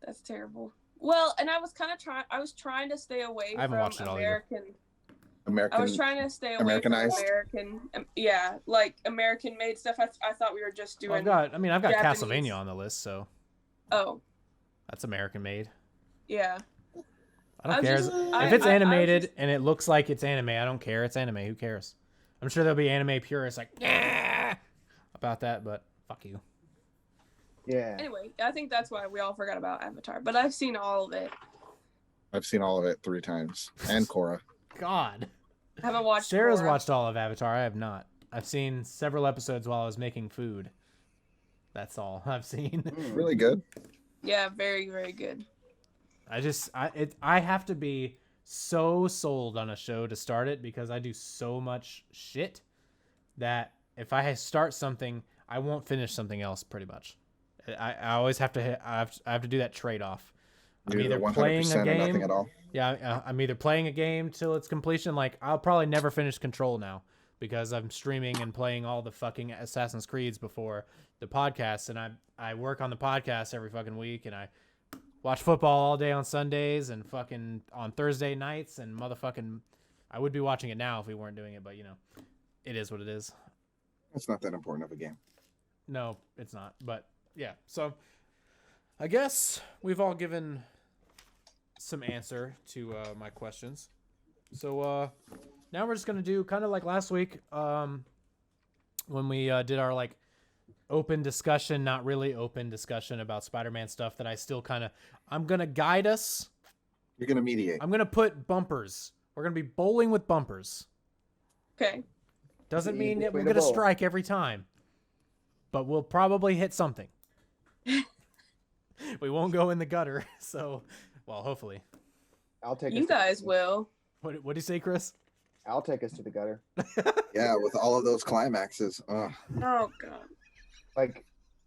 That's terrible. Well, and I was trying to stay away I haven't from watched it all either. I was trying to stay away from American, like American-made stuff. I thought we were just doing. I've got Japanese. Castlevania on the list, so. Oh. That's American-made. Yeah. I don't care. If it's animated and it looks like it's anime, I don't care. It's anime. Who cares? I'm sure there'll be anime purists like, yeah, about that, but fuck you. Yeah. Anyway, I think that's why we all forgot about Avatar, but I've seen all of it. I've seen all of it 3 times. And Korra. God. I haven't watched Sarah's Korra. watched all of Avatar. I have not. I've seen several episodes while I was making food. That's all I've seen. Really good. Yeah, very, very good. I have to be so sold on a show to start it because I do so much shit that if I start something, I won't finish something else pretty much. I always have to I have to do that trade-off. I'm either playing a game. Nothing at all. Yeah, I'm either playing a game till its completion. Like I'll probably never finish Control now because I'm streaming and playing all the fucking Assassin's Creeds before the podcast, and I work on the podcast every fucking week, and I watch football all day on Sundays and fucking on Thursday nights, and motherfucking I would be watching it now if we weren't doing it, but you know, it is what it is. It's not that important of a game. No, it's not. But yeah, so I guess we've all given some answer to my questions. So now we're just gonna do kind of like last week when we did our like open discussion, not really open discussion about Spider-Man stuff that I still kind of, I'm gonna guide us. You're gonna mediate. I'm gonna put bumpers. We're gonna be bowling with bumpers. Okay. Doesn't mean that we're gonna strike every time, but we'll probably hit something. We won't go in the gutter, so well, hopefully. I'll take. You guys will. What do you say, Chris? I'll take us to the gutter. Yeah, with all of those climaxes. Oh God. Like,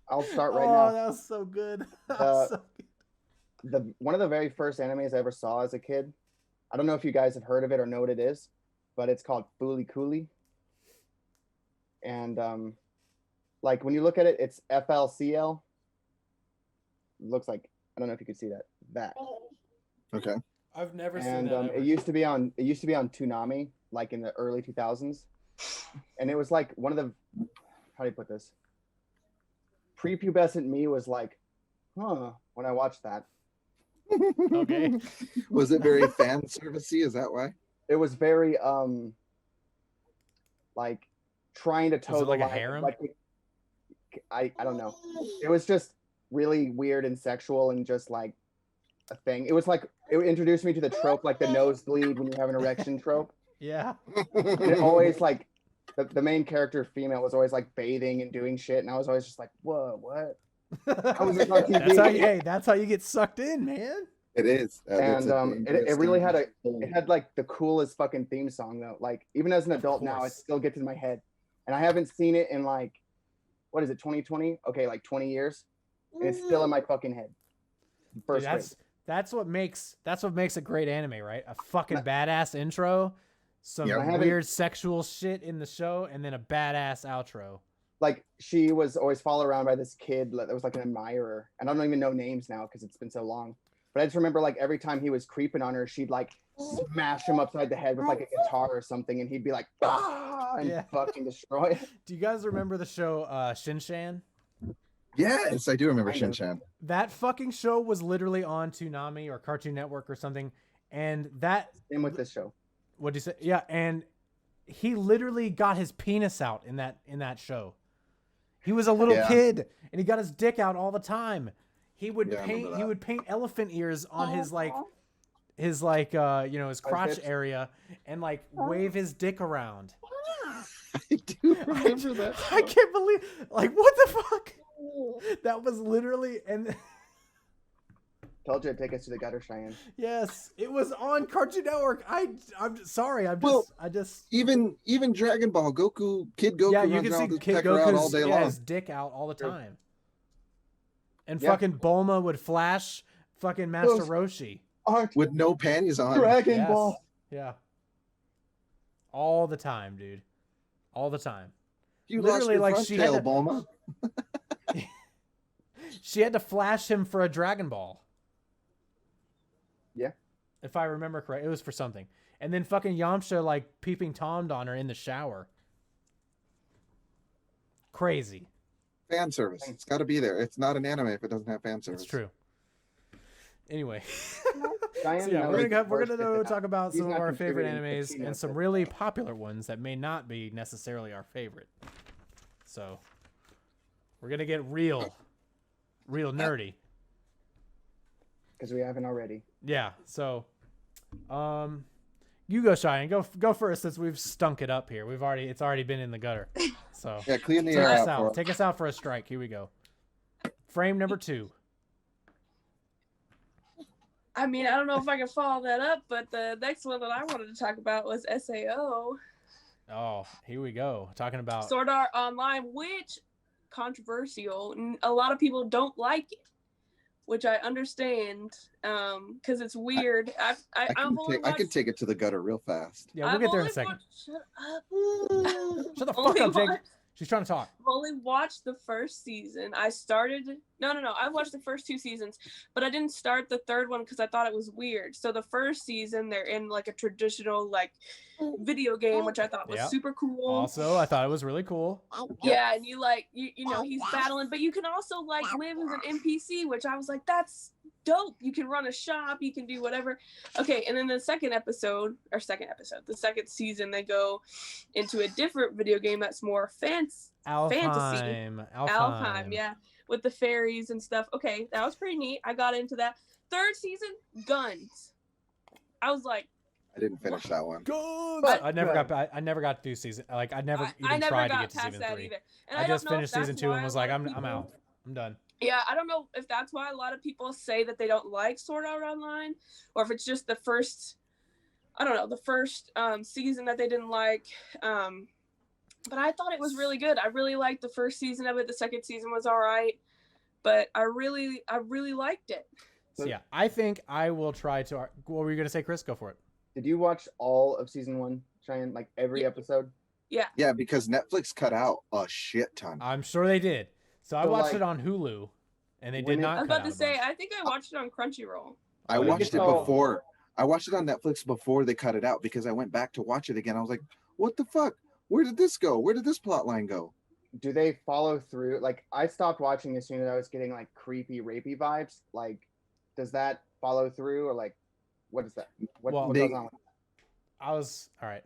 I'll start right now. now. That was so good. One of the very first animes I ever saw as a kid. I don't know if you guys have heard of it or know what it is, but it's called Fooly Cooly. And like when you look at it, it's FLCL. Looks like, I don't know if you could see that. Okay. I've never seen and that. It used to be on Toonami, like in the early 2000s, and it was like one of the, how do you put this? Prepubescent me was like, huh, when I watched that. Okay. Was it very fan servicey? Is that why? It was very like trying to toe Was it the like a line. harem? Like, I don't know. It was just really weird and sexual and just like a thing. It was like, it introduced me to the trope, like the nosebleed when you have an erection trope. Yeah. And it always like the main character female was always like bathing and doing shit, and I was always just like, whoa, what? I was just like, that's how you get sucked in, man. It is. And it really had it had like the coolest fucking theme song though. Like even as an adult now, it still gets in my head. And I haven't seen it in like, what is it, 2020? Okay, like 20 years. And it's still in my fucking head. Dude, that's what makes a great anime, right? A fucking badass intro, some weird sexual shit in the show, and then a badass outro. Like she was always followed around by this kid that was like an admirer, and I don't even know names now because it's been so long. But I just remember like every time he was creeping on her, she'd like smash him upside the head with like a guitar or something, and he'd be like, ah, and fucking destroy it. Do you guys remember the show Shin-Chan? Yes, I do remember Shin-Chan. That fucking show was literally on Toonami or Cartoon Network or something, and that. Same with this show. What'd you say? Yeah, and he literally got his penis out in that show. He was a little kid, and he got his dick out all the time. He would paint elephant ears on his his crotch area, and like wave his dick around. I do remember that. I can't believe, like, what the fuck? That was literally, and told you to take us to the gutter, Cheyenne. Yes, it was on Cartoon Network. I'm sorry. Even Dragon Ball Kid Goku. Yeah, you can see Kid Goku's his dick out all the time. And fucking Bulma would flash fucking Master Roshi with no panties on. Dragon Ball. Yeah. All the time, dude. All the time. You literally like she had Bulma. She had to flash him for a Dragon Ball. if I remember correct. It was for something. And then fucking Yamcha like peeping Tomed on her in the shower. Crazy. Fan service. It's got to be there. It's not an anime if it doesn't have fan service. It's true. Anyway. Cheyenne So yeah, knows we're worse gonna than talk about He's some of not our favorite contributing, but animes she and knows some it. really popular ones that may not be necessarily our favorite. So we're gonna get real nerdy. because we haven't already. Yeah. So, you go, Cheyenne. Go first since we've stunk it up here. It's already been in the gutter. So Yeah, clean the take air us out. out. Take us out for a strike. Here we go. Frame number 2. I mean, I don't know if I can follow that up, but the next one that I wanted to talk about was SAO, Oh, here we go. Talking about Sword Art Online, which controversial. A lot of people don't like it, which I understand, because it's weird. I can take it to the gutter real fast. yeah. We'll get there in a second. Shut up. Shut the fuck up, Jake. She's trying to talk. I've only watched the first season. I watched the first 2 seasons, but I didn't start the third one because I thought it was weird. So the first season, they're in like a traditional like video game, which I thought was super cool. Also, I thought it was really cool. Yeah, and you like you know he's battling, but you can also like live as an NPC, which I was like, that's dope. You can run a shop, you can do whatever. Okay, and then the second season, they go into a different video game that's more fantasy. Alfheim, yeah, with the fairies and stuff. Okay, that was pretty neat. I got into that. Third season, guns. I was like, I didn't finish that one. I never got through season. Like I never tried to get to season 3. Either. And I just finished season 2 and was like, I'm out. I'm done. Yeah, I don't know if that's why a lot of people say that they don't like Sword Art Online, or if it's just the first season that they didn't like. But I thought it was really good. I really liked the first season of it. The second season was all right, but I really liked it. So yeah, I think I will try to. What were you gonna say, Chris? Go for it. Did you watch all of season 1, Cheyenne? Like every episode? Yeah. Yeah, because Netflix cut out a shit ton. I'm sure they did. So I So, watched like, it on Hulu, and they when did it- not. I was cut about to out a say, bunch. I think I watched it on Crunchyroll. I Oh, you watched can it tell. before. I watched it on Netflix before they cut it out because I went back to watch it again. I was like, what the fuck? Where did this go? Where did this plot line go? Do they follow through? Like, I stopped watching as soon as I was getting like creepy, rapey vibes. Like, does that follow through, or like, what is that? What goes on? I was all right.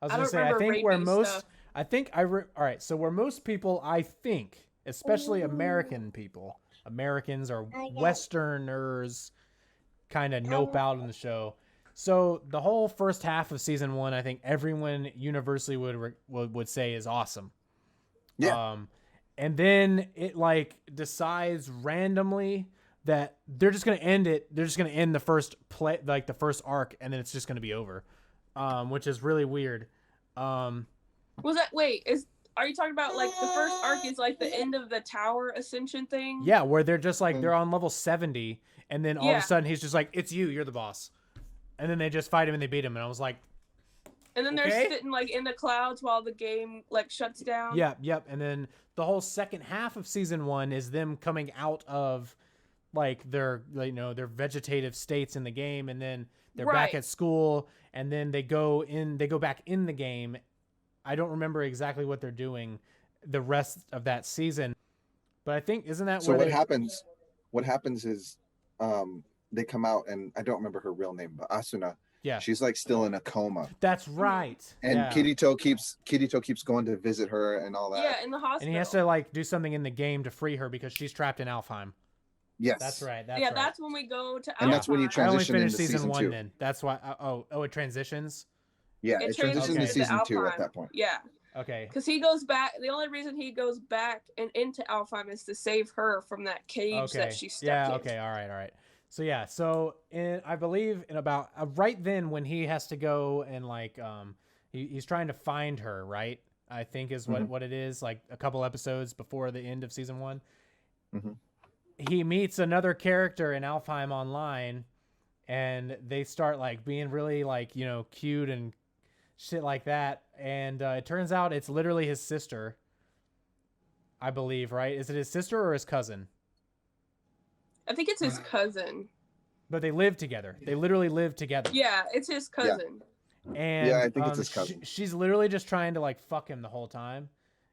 I was I gonna don't say I remember think where rapey most stuff. I think all right. So where most people, I think, especially American people, Americans or Westerners, kind of nope out in the show. So the whole first half of season 1, I think everyone universally would say is awesome. Yeah. And then it like decides randomly that they're just gonna end it. They're just gonna end the first the first arc, and then it's just gonna be over, which is really weird. Was that are you talking about like the first arc is like the end of the tower ascension thing? Yeah, where they're just like they're on level 70, and then all of Yeah. a sudden he's just like, "It's you're the boss," and then they just fight him and they beat him, and I was like, And then they're Okay. sitting like in the clouds while the game like shuts down. Yep. And then the whole second half of season 1 is them coming out of like their their vegetative states in the game, and then they're back Right. at school, and then they go back in the game. I don't remember exactly what they're doing the rest of that season, but I think isn't that So where what happens? What happens is, they come out, and I don't remember her real name, but Asuna. Yeah, She's like still in a coma, that's right. and yeah. Kirito keeps going to visit her and all that. Yeah, in the hospital. And he has to like do something in the game to free her because she's trapped in Alfheim. Yes, That's right. That's when we go to. And that's when you Alpha. I only transition finished into season 1 2. then. That's why. It transitions. Yeah, It it transitions transitions to to season 2 at Alpine. that point. Yeah, Okay. because he goes back. The only reason he goes back and into Alfheim is to save her from that cage that she stuck Yeah. in. Okay. All right. So yeah. So I believe in about right then when he has to go and like he's trying to find her, right? I think is what it is, like a couple episodes before the end of season 1. Mm-hmm. He meets another character in Alfheim Online, and they start like being really like cute and shit like that. And it turns out it's literally his sister, I believe, right? Is it his sister or his cousin? I think it's his cousin. but they live together. They literally live together. Yeah, it's his cousin. And Yeah, I think it's his cousin. she's literally just trying to like fuck him the whole time,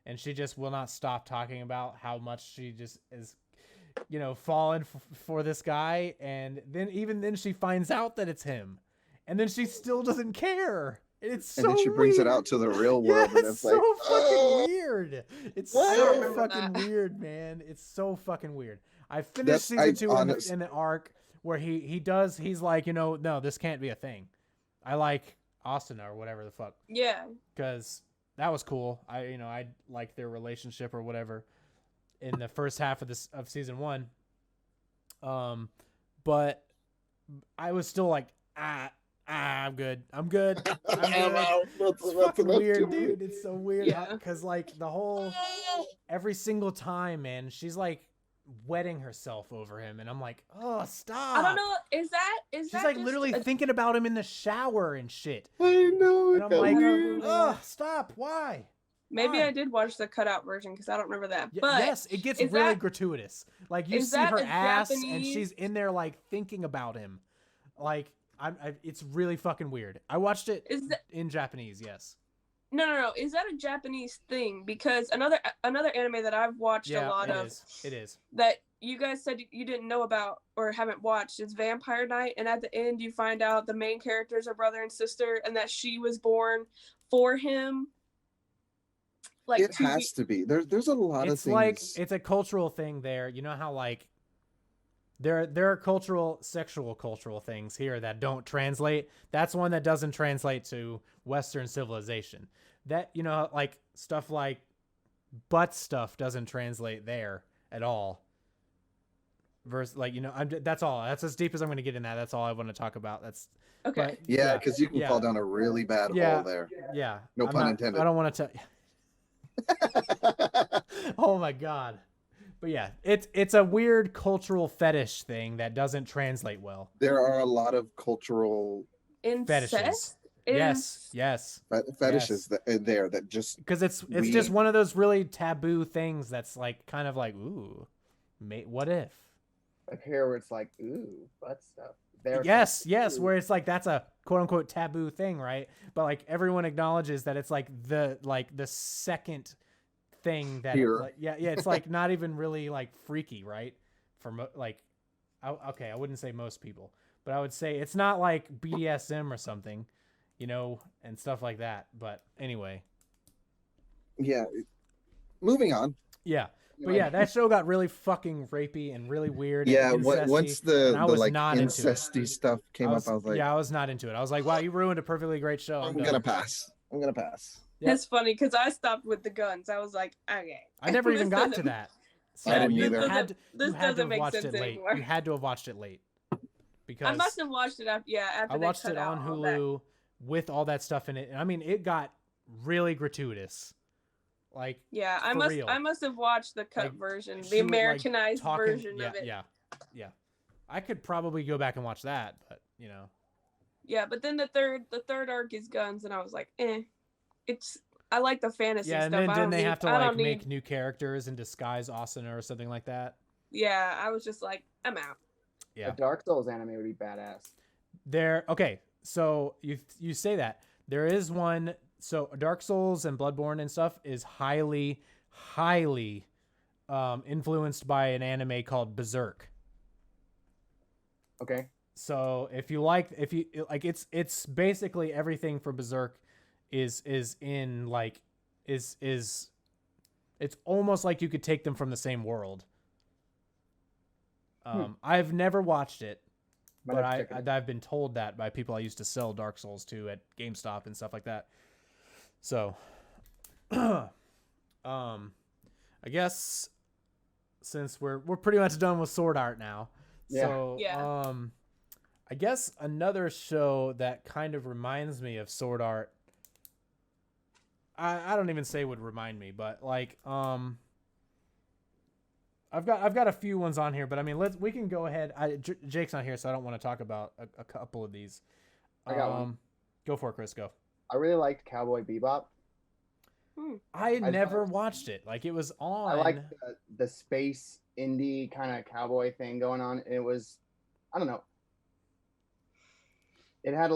and she just will not stop talking about how much she just is, you know, falling for this guy. And then even then she finds out that it's him, and then she still doesn't care. It's so And then she brings weird. it out to the real world, Yeah, and it's it's like, so fucking oh, weird. It's what? so fucking weird, man. It's so fucking weird. I finished season 2 in the arc where he's like, you know, no, this can't be a thing. I like Austin or whatever the fuck. Yeah. Because that was cool. I like their relationship or whatever in the first half of season 1. But I was still like, I'm good. It's fucking weird, dude. It's so weird. Yeah. Because like every single time, man, she's like wetting herself over him, and I'm like, oh, stop. I don't know. Is She's that like just literally thinking about him in the shower and shit. I know. And I'm like, oh, stop. Why? Maybe Why? I did watch the cutout version because I don't remember that. Yeah, But yes, it gets is really that- gratuitous. Like you is see that her a ass, and Japanese- she's in there like thinking about him. Like it's really fucking weird. I watched it in Japanese. Yes. No. Is that a Japanese thing? Because another anime that I've watched a lot of It is. that you guys said you didn't know about or haven't watched is Vampire Night, and at the end you find out the main characters are brother and sister, and that she was born for him. Like It has to be. There's a lot of It's things. like it's a cultural thing there. You know how like there are sexual cultural things here that don't translate. That's one that doesn't translate to Western civilization. That, you know, like stuff like butt stuff doesn't translate there at all. Versus, like, you know, that's all. That's as deep as I'm going to get in that. That's all I want to talk about. That's okay. Yeah, because you can fall down a really bad hole there. Yeah. No pun intended. I don't want to tell. Oh my god. But yeah, it's a weird cultural fetish thing that doesn't translate well. There are a lot of cultural Fetishes. Yes. fetishes that just because it's just one of those really taboo things that's like kind of like, ooh, what if? Like here where it's like, ooh, butt stuff. Yes, where it's like that's a quote unquote taboo thing, right? But like everyone acknowledges that it's like the second thing that it's like not even really like freaky, right? For I wouldn't say most people, but I would say it's not like BDSM or something, you know, and stuff like that. But anyway, moving on. But yeah, that show got really fucking rapey and really weird. Yeah, and once the like not incesty stuff came up, I was like, I was not into it. I was like, wow, you ruined a perfectly great show. I'm gonna pass. Yeah. It's funny because I stopped with the guns. I was like, okay. I never even got to that. I didn't either. This doesn't make sense anymore. You had to have watched it late. Because I must have watched it after. Yeah, after I watched it on Hulu with all that stuff in it, and I mean, it got really gratuitous. Like, yeah, I must have watched the cut version, the Americanized version of it. Yeah. I could probably go back and watch that, but you know. Yeah, but then the third arc is guns, and I was like, I like the fantasy stuff. Yeah, and then they have to like make new characters and disguise Austin or something like that. Yeah, I was just like, I'm out. Yeah, a Dark Souls anime would be badass. Okay, so you say that there is one. So Dark Souls and Bloodborne and stuff is highly influenced by an anime called Berserk. Okay. So if you like, it's basically everything for Berserk is in like is it's almost like you could take them from the same world. I've never watched it, but I've been told that by people I used to sell Dark Souls to at GameStop and stuff like that. So, I guess since we're pretty much done with Sword Art now, I guess another show that kind of reminds me of Sword Art. I don't even say would remind me, but like I've got a few ones on here, but I mean we can go ahead. Jake's not here, so I don't want to talk about a couple of these. I got one. Go for it, Chris. Go. I really liked Cowboy Bebop. I never watched it. Like it was on. I like the space indie kind of cowboy thing going on. It was, I don't know. It had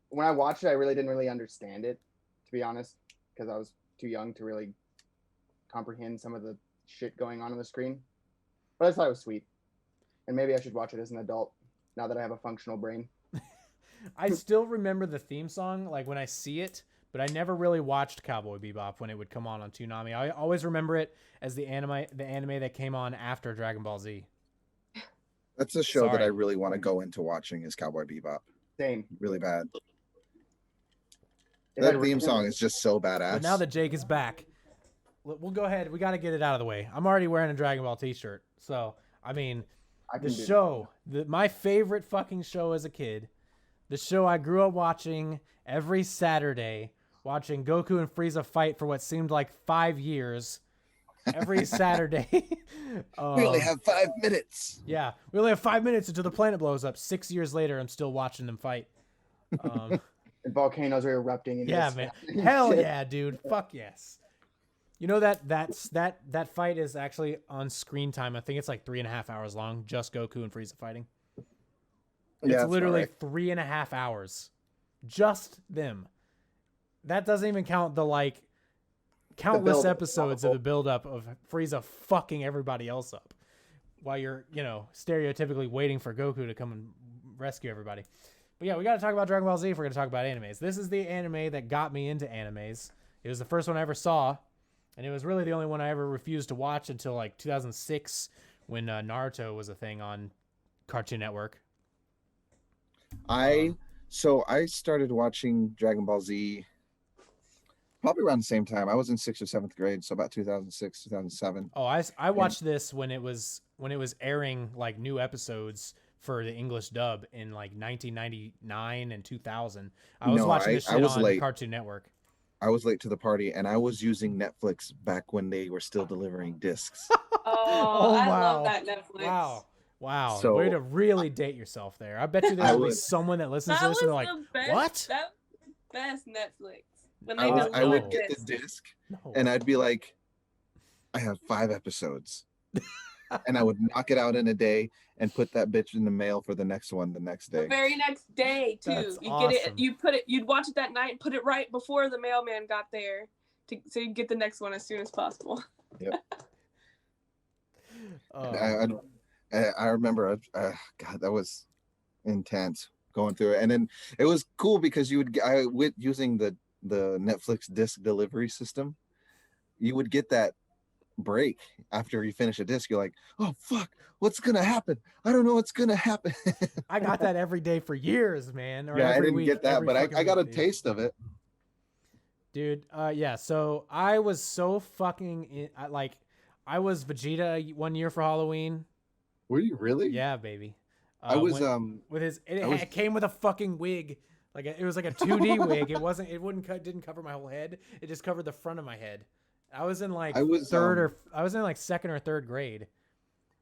when I watched it, I really didn't really understand it, to be honest, because I was too young to really comprehend some of the shit going on the screen. But I just thought it was sweet, and maybe I should watch it as an adult now that I have a functional brain. I still remember the theme song, like when I see it, but I never really watched Cowboy Bebop when it would come on Toonami. I always remember it as the anime that came on after Dragon Ball Z. That's a show that I really want to go into watching is Cowboy Bebop. Same. Really bad. That theme song is just so badass. But now that Jake is back, we'll go ahead. We got to get it out of the way. I'm already wearing a Dragon Ball t-shirt. So, I mean, my favorite fucking show as a kid, the show I grew up watching every Saturday, watching Goku and Frieza fight for what seemed like 5 years every Saturday. We only have 5 minutes. Yeah, we only have 5 minutes until the planet blows up. 6 years later, I'm still watching them fight. And volcanoes are erupting. Yeah, man. Hell yeah, dude. Fuck yes. You know that fight is actually on screen time. I think it's like 3.5 hours long. Just Goku and Frieza fighting. It's literally 3.5 hours. Just them. That doesn't even count the like countless episodes of the buildup of Frieza fucking everybody else up while you're, stereotypically waiting for Goku to come and rescue everybody. But yeah, we got to talk about Dragon Ball Z if we're going to talk about animes. This is the anime that got me into animes. It was the first one I ever saw, and it was really the only one I ever refused to watch until like 2006 when Naruto was a thing on Cartoon Network. I started watching Dragon Ball Z probably around the same time. I was in 6th or 7th grade, so about 2006, 2007. Oh, I watched this when it was airing like new episodes for the English dub in like 1999 and 2000. I was watching this shit on Cartoon Network. I was late to the party, and I was using Netflix back when they were still delivering discs. I love that Netflix. Wow. So, way to really date yourself there. I bet you there's be someone that listens to this and they're like, what? That was the best Netflix. When I would get the disc, and I'd be like, I have 5 episodes. And I would knock it out in a day and put that bitch in the mail for the next one the next day. The very next day, too. That's you awesome. get it. You'd watch it that night and put it right before the mailman got there, so you get the next one as soon as possible. Yep. I remember, God, that was intense going through it, and then it was cool because with using the Netflix disc delivery system, you would get that break after you finish a disc. You're like, oh fuck, what's gonna happen? I don't know what's gonna happen. I got that every day for years, man. Or I didn't get that, but I got a taste of it, dude. So I was so fucking I was Vegeta one year for Halloween. Were you really? Yeah, baby. I was with his. It came with a fucking wig. Like it was like a 2D wig. Didn't cover my whole head. It just covered the front of my head. I was in like second or third grade.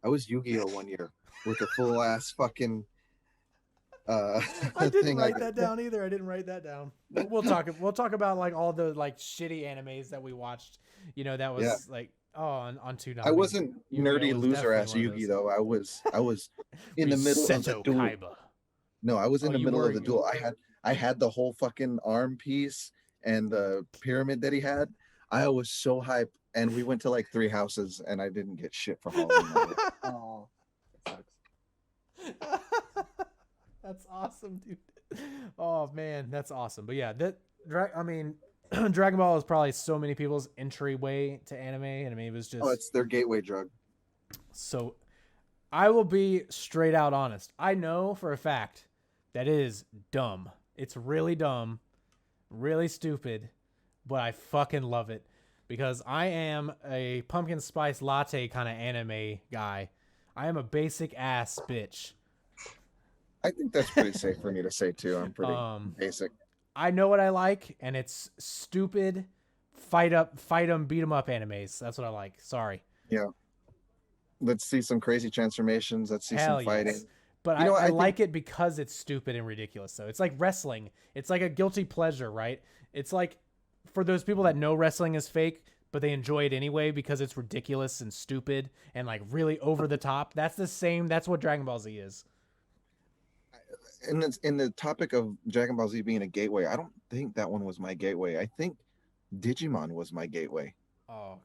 I was Yu-Gi-Oh one year with a full ass fucking. I didn't write that down either. I didn't write that down. We'll talk about like all the like shitty animes that we watched. That was like. Oh, on Toonami. I wasn't nerdy loser ass Yugi though. I was in the middle of the duel. Kaiba. No, I was in the middle of the duel. I had the whole fucking arm piece and the pyramid that he had. I was so hyped, and we went to like 3 houses, and I didn't get shit for Halloween. Oh, that sucks. That's awesome, dude. Oh man, that's awesome. But yeah, Dragon Ball is probably so many people's entryway to anime, and I mean it was just it's their gateway drug. So I will be straight out honest. I know for a fact that it is dumb. It's really dumb, really stupid, but I fucking love it because I am a pumpkin spice latte kind of anime guy. I am a basic ass bitch. I think that's pretty safe for me to say too. I'm pretty basic. I know what I like, and it's stupid, fight 'em, beat 'em up animes. That's what I like. Sorry. Yeah. Let's see some crazy transformations. Let's see some fighting. Yes. But I like it because it's stupid and ridiculous. So it's like wrestling. It's like a guilty pleasure, right? It's like for those people that know wrestling is fake, but they enjoy it anyway because it's ridiculous and stupid and like really over the top. That's what Dragon Ball Z is. in the topic of Dragon Ball Z being a gateway, I don't think that one was my gateway. I think Digimon was my gateway. Oh,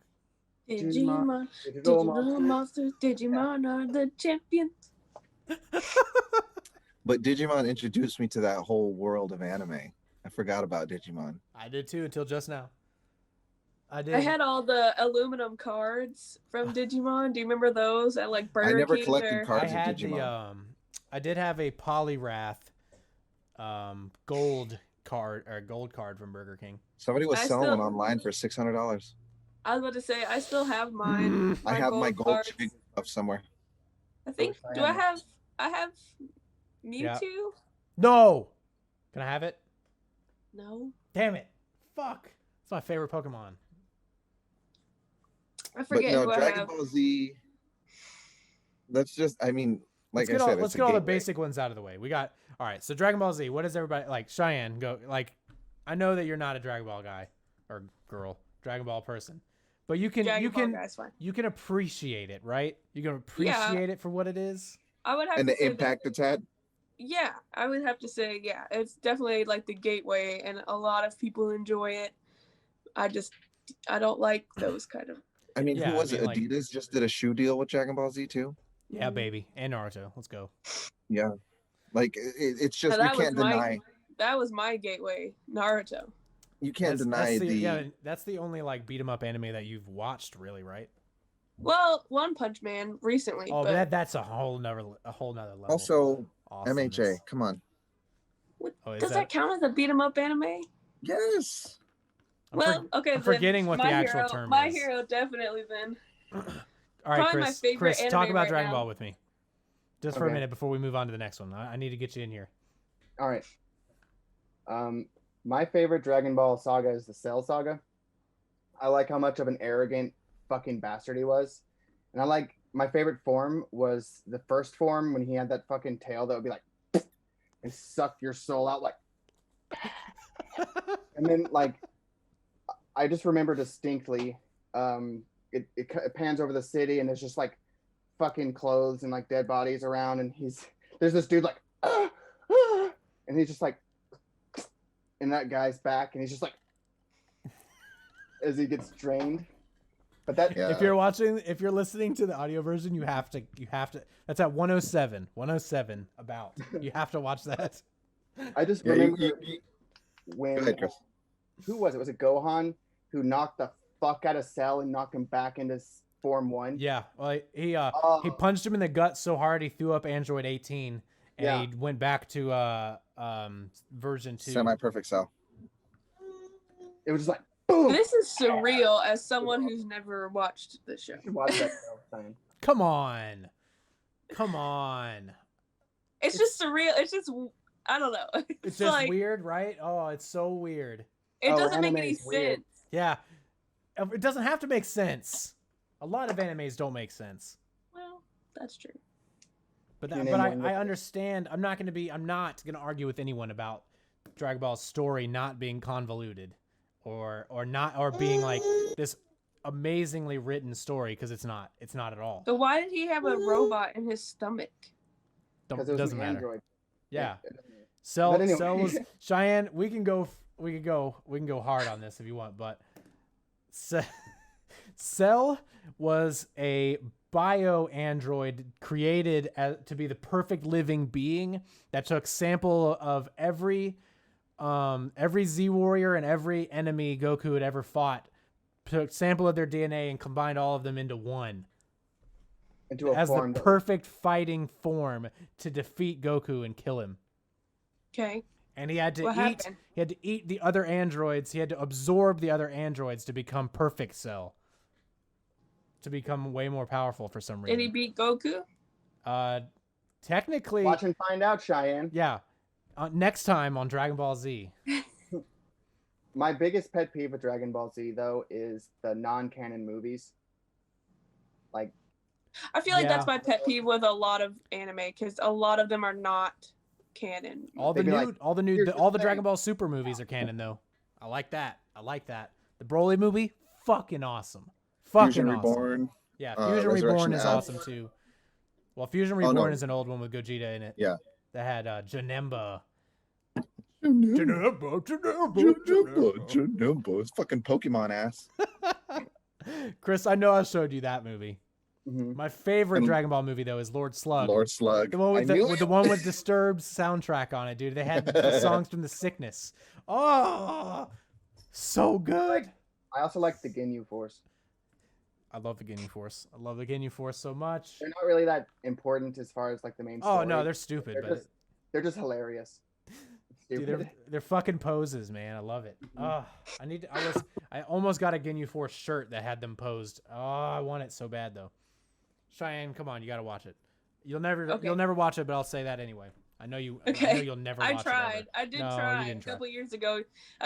Digimon, Digital digital monsters, Digimon are the champions. But Digimon introduced me to that whole world of anime. I forgot about Digimon. I did too until just now. I did. I had all the aluminum cards from Digimon. Do you remember those at like Burger I never King collected or... I cards of had Digimon. I did have a Polyrath gold card from Burger King. Somebody was I selling still- one online for $600. I was about to say, I still have mine. I have my gold cards. chick stuff somewhere. I think, do I have Mewtwo? Yeah. No! Can I have it? No. Damn it. Fuck. It's my favorite Pokemon. I forget But who no, I Dragon have. Ball Z. That's just, I mean, like Let's I said, let's it's get a all the gateway. basic ones out of the way. We got, all right, so Dragon Ball Z, what does everybody, like, Cheyenne, go, like, I know that you're not a Dragon Ball guy, or girl, Dragon Ball person, but you can, Dragon Ball guy's fine. you can appreciate it, right? You can appreciate it for what it is. I would have And to the say impact it's had. yeah, I would have to say, yeah, it's definitely like the gateway, and a lot of people enjoy it. I don't like those kind of. I mean, Yeah, who was I mean, it? like- Adidas just did a shoe deal with Dragon Ball Z too. Yeah, baby. And Naruto. Let's go. Yeah, like it's just So you that was can't deny. That was my gateway, Naruto. You can't deny the. Yeah, that's the only, like, beat 'em up anime that you've watched, really, right? Well, One Punch Man recently. Oh, but but that's a whole nother level. Also, Awesomeness. MHA. Come on. Oh, is does that count as a beat 'em up anime? Yes. Well, okay. I'm then forgetting what the My actual Hero- term My is. Hero definitely then. All right, Probably my Chris. favorite Chris, talk anime about right Dragon now. Ball with me, just for a Okay. minute before we move on to the next one. I need to get you in here. All right. My favorite Dragon Ball saga is the Cell saga. I like how much of an arrogant fucking bastard he was, and I like my favorite form was the first form when he had that fucking tail that would be like and suck your soul out like, and then like I just remember distinctly. It pans over the city and there's just like fucking clothes and like dead bodies around, and there's this dude like and he's just like in that guy's back, and he's just like as he gets drained. But that Yeah. If you're listening to the audio version, you have to. That's at 107 about. You have to watch that. I just Yeah, remember you- when Go ahead, Chris. who was it? Was it Gohan who knocked the fuck out of Cell and knocked him back into Form 1? Yeah, well, he Oh, punched him in the gut so hard he threw up Android 18, and Yeah. he went back to version 2. Semi-perfect cell. it was just like boom. This is surreal as someone who's never watched the show. You should watch that show, Simon. Come on. It's just surreal. It's just I don't know. It's just like weird, right? Oh, it's so weird. it Oh, doesn't make anime any is weird. sense. Yeah, it doesn't have to make sense. A lot of animes don't make sense. Well, that's true. But Can you but name one I with- understand. I'm not gonna argue with anyone about Dragon Ball's story not being convoluted, or being like this amazingly written story, because it's not. It's not at all. So why did he have a robot in his stomach? Because it was Doesn't an matter. Android. Yeah. It doesn't matter. Cell But anyway. Cell was Cheyenne. We can go hard on this if you want, but Cell was a bio android created to be the perfect living being that took sample of every Z warrior and every enemy Goku had ever fought, took sample of their DNA and combined all of them into one Into a as form the that- perfect fighting form to defeat Goku and kill him. Okay. And he had to What eat. happened? He had to eat the other androids. He had to absorb the other androids to become perfect Cell. To become way more powerful for some reason. Did he beat Goku? Technically, Watch and find out, Cheyenne. yeah. Next time on Dragon Ball Z. My biggest pet peeve with Dragon Ball Z though is the non-canon movies. Like I feel like Yeah. that's my pet peeve with a lot of anime because a lot of them are not canon. All the They'd be new, like, all the new, "Here's the, the all the thing." Dragon Ball Super movies are canon though. I like that. The Broly movie, fucking awesome. Fucking Fusion awesome. Reborn. Yeah, uh, Fusion Reborn Resurrection is F. awesome too. Well, Fusion Oh, Reborn no. is an old one with Gogeta in it. Yeah. that had Janemba. Janemba. It's fucking Pokemon ass. Chris, I know I showed you that movie. Mhm. My favorite And- Dragon Ball movie though is Lord Slug. Lord Slug. The one with I knew the one with Disturbed's soundtrack on it, dude. They had the songs from The Sickness. Oh, so good. I also like the Ginyu Force. I love the Ginyu Force. I love the Ginyu Force so much. They're not really that important as far as like the main story. Oh no, they're stupid, They're just hilarious. dude, Stupid. they're fucking poses, man. I love it. Oh, I almost got a Ginyu Force shirt that had them posed. Oh, I want it so bad though. Cheyenne, come on, you gotta watch it. You'll never watch it, but I'll say that anyway. I know you. Okay. I know you'll never watch I tried. it. I did No, try. you didn't try. A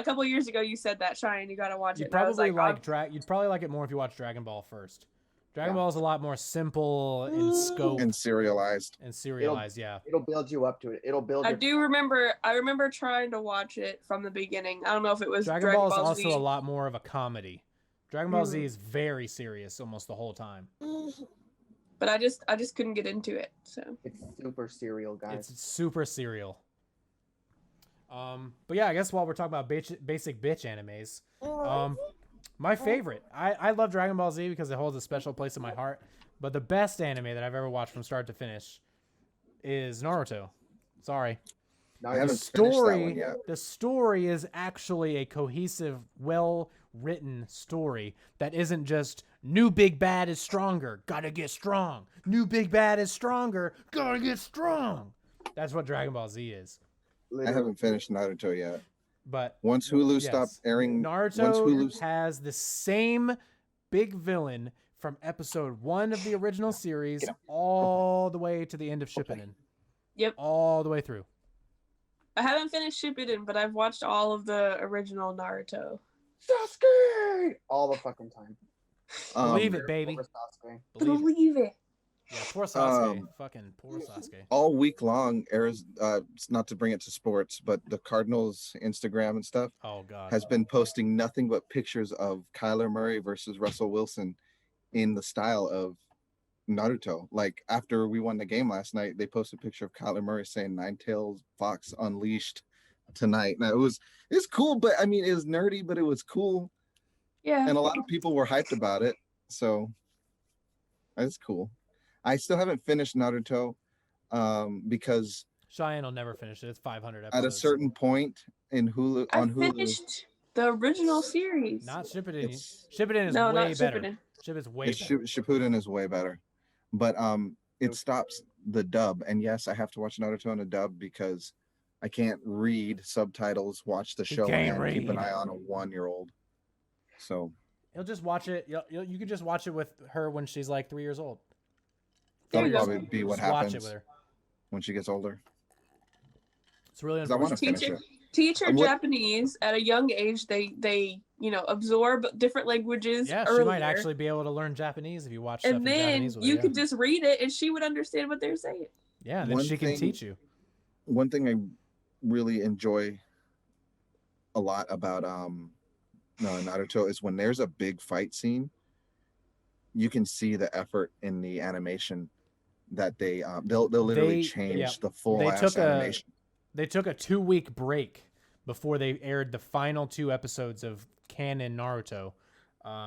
couple years ago, you said that, Cheyenne. You gotta watch it. You'd And I was probably like, You'd probably like it more if you watch Dragon Ball first. Dragon Ball is a lot more simple in scope and serialized. and serialized. Yeah. It'll build you up to it. It'll build. I remember trying to watch it from the beginning. I don't know if it was Dragon Ball is Z. also a lot more of a comedy. Dragon Ball Z is very serious almost the whole time. But I just couldn't get into it. So It's super serial, guys. It's super serial. But yeah, I guess while we're talking about basic bitch animes, my favorite, I love Dragon Ball Z because it holds a special place in my heart. But the best anime that I've ever watched from start to finish is Naruto. Sorry. No, I I haven't haven't. finished that one yet. The story is actually a cohesive, well-written story that isn't just new big bad is stronger, gotta get strong. New big bad is stronger, gotta get strong. That's what Dragon Ball Z is. I haven't finished Naruto yet. But Once Hulu yes, stopped airing, once Naruto Hulu, has the same big villain from episode 1 of the original series all the way to the end of Shippuden. Yep. All the way through. I haven't finished Shippuden, but I've watched all of the original Naruto. Sasuke all the fucking time. Believe it, baby. Over Sasuke. Believe it. it. Yeah, poor Sasuke. Fucking poor Sasuke. all week long, not to bring it to sports, but the Cardinals Instagram and stuff Oh god. has been posting nothing but pictures of Kyler Murray versus Russell Wilson in the style of Naruto. Like after we won the game last night, they posted a picture of Kyler Murray saying "Nine-Tailed Fox Unleashed" tonight. Now it's cool, but I mean it was nerdy, but it was cool, Yeah. and a lot of people were hyped about it. So it's cool. I still haven't finished Naruto because Cheyenne will never finish it. It's 500 episodes. at a certain point in Hulu I on Hulu, finished the original series. Not Shippuden. it's, Shippuden is no, way not better. Shippuden. Shippuden's way it's better. Shippuden is way better, but it stops the dub. And yes, I have to watch Naruto in a dub because I can't read subtitles, watch the show, can't and keep an read. eye on a 1-year-old. So You'll just watch it. You can just watch it with her when she's like 3 years old. There that'll you go. probably be what Just watch it happens with her. when she gets older. It's really 'Cause I want unfortunate. to finish it. Teach her What- Japanese at a young age. They absorb different languages Yeah, earlier. she might actually be able to learn Japanese if you watch stuff And in then Japanese with her. you Yeah. could just read it, and she would understand what they're saying. Yeah, and then One she can thing- teach you. One thing I really enjoy a lot about Naruto is when there's a big fight scene, you can see the effort in the animation that they'll literally They- change yeah. the full They ass took a- animation. They took a 2-week break before they aired the final 2 episodes of canon Naruto,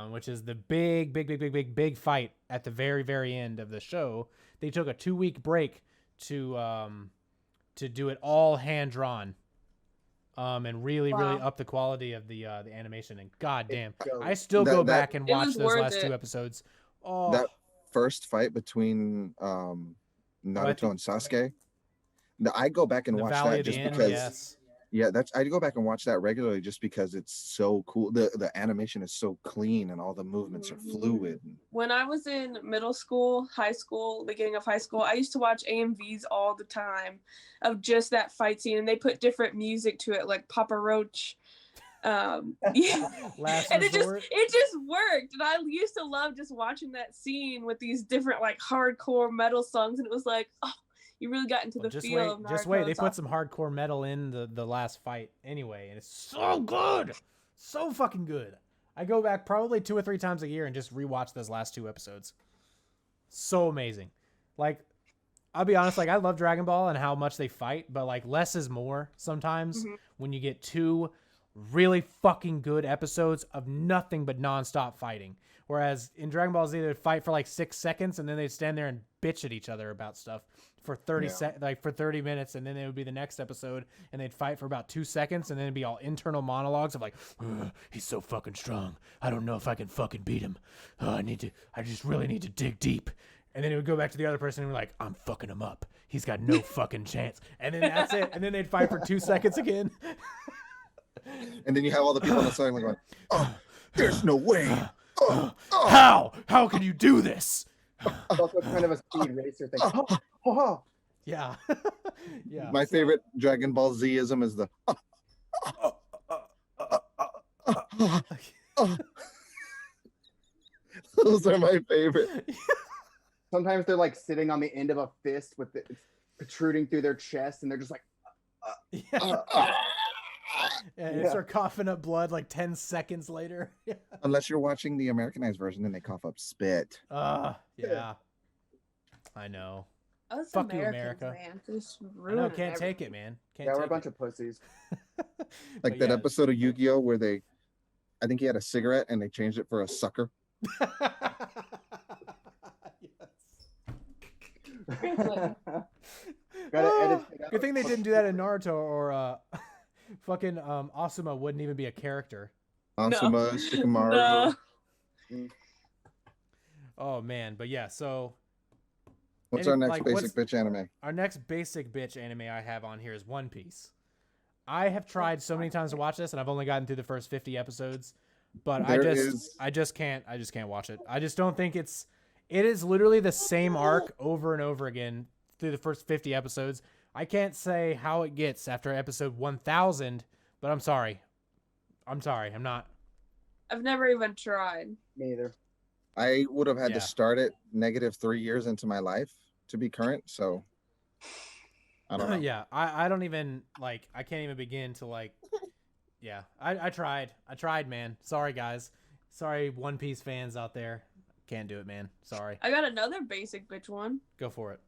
which is the big fight at the very, very end of the show. They took a 2-week break to do it all hand drawn, and really Wow. up the quality of the animation. And goddamn, So, I still That- go that- back and It watch was those worth last 2 it. episodes. Oh, That first fight between Naruto think- and Sasuke, I go back and the watch Valley that of the just End, because. yes. Yeah, I go back and watch that regularly just because it's so cool. The animation is so clean and all the movements are fluid. When I was in middle school, high school, beginning of high school, I used to watch AMVs all the time of just that fight scene, and they put different music to it, like Papa Roach. Yeah. Last And it resort. just worked, and I used to love just watching that scene with these different like hardcore metal songs, and it was like, oh, you really got into Well, the just feel wait, of Naruto. just wait. They It's put awesome. some hardcore metal in the last fight anyway, and it's so good, so fucking good. I go back probably 2 or 3 times a year and just rewatch those last 2 episodes. So amazing. Like, I'll be honest, like I love Dragon Ball and how much they fight, but like less is more sometimes Mhm. when you get 2 really fucking good episodes of nothing but nonstop fighting. Whereas in Dragon Ball Z, they'd fight for like 6 seconds and then they'd stand there and bitch at each other about stuff for 30 for 30 minutes, and then it would be the next episode and they'd fight for about 2 seconds and then it'd be all internal monologues of like, he's so fucking strong. I don't know if I can fucking beat him. I just really need to dig deep. And then it would go back to the other person and be like, I'm fucking him up. He's got no fucking chance. And then that's it. And then they'd fight for 2 seconds again. And then you have all the people on the side going, oh, there's no way. How can you do this? It's also kind of a speed racer thing. Yeah. Yeah. My favorite Dragon Ball Z-ism is the those are my favorite. Sometimes they're like sitting on the end of a fist with it protruding through their chest, and they're just like, And they start coughing up blood like 10 seconds later. Unless you're watching the Americanized version, then they cough up spit. Yeah. I know. Us Fuck you, Americans, America. man, just I know, ruining can't take everything. it, man. Can't yeah, we're a take bunch it. of pussies. Like But that yeah. episode of Yu-Gi-Oh where I think he had a cigarette and they changed it for a sucker. Really? Gotta edit it out. Good thing they didn't do that in Naruto, or fucking Asuma wouldn't even be a character. Asuma, Shikamaru. No. Oh man, but yeah, so What's Any- our next like, basic bitch anime? our next basic bitch anime I have on here is One Piece. I have tried so many times to watch this, and I've only gotten through the first 50 episodes, but I just can't watch it. I just don't think it is literally the same arc over and over again through the first 50 episodes. I can't say how it gets after episode 1000, but I'm sorry. I'm not. I've never even tried. Me either. I would have had Yeah. to start it -3 years into my life to be current, so I don't know. Yeah, I don't even like. I can't even begin to like. Yeah, I tried. I tried, man. Sorry, guys. Sorry, One Piece fans out there. Can't do it, man. Sorry. I got another basic bitch one. Go for it.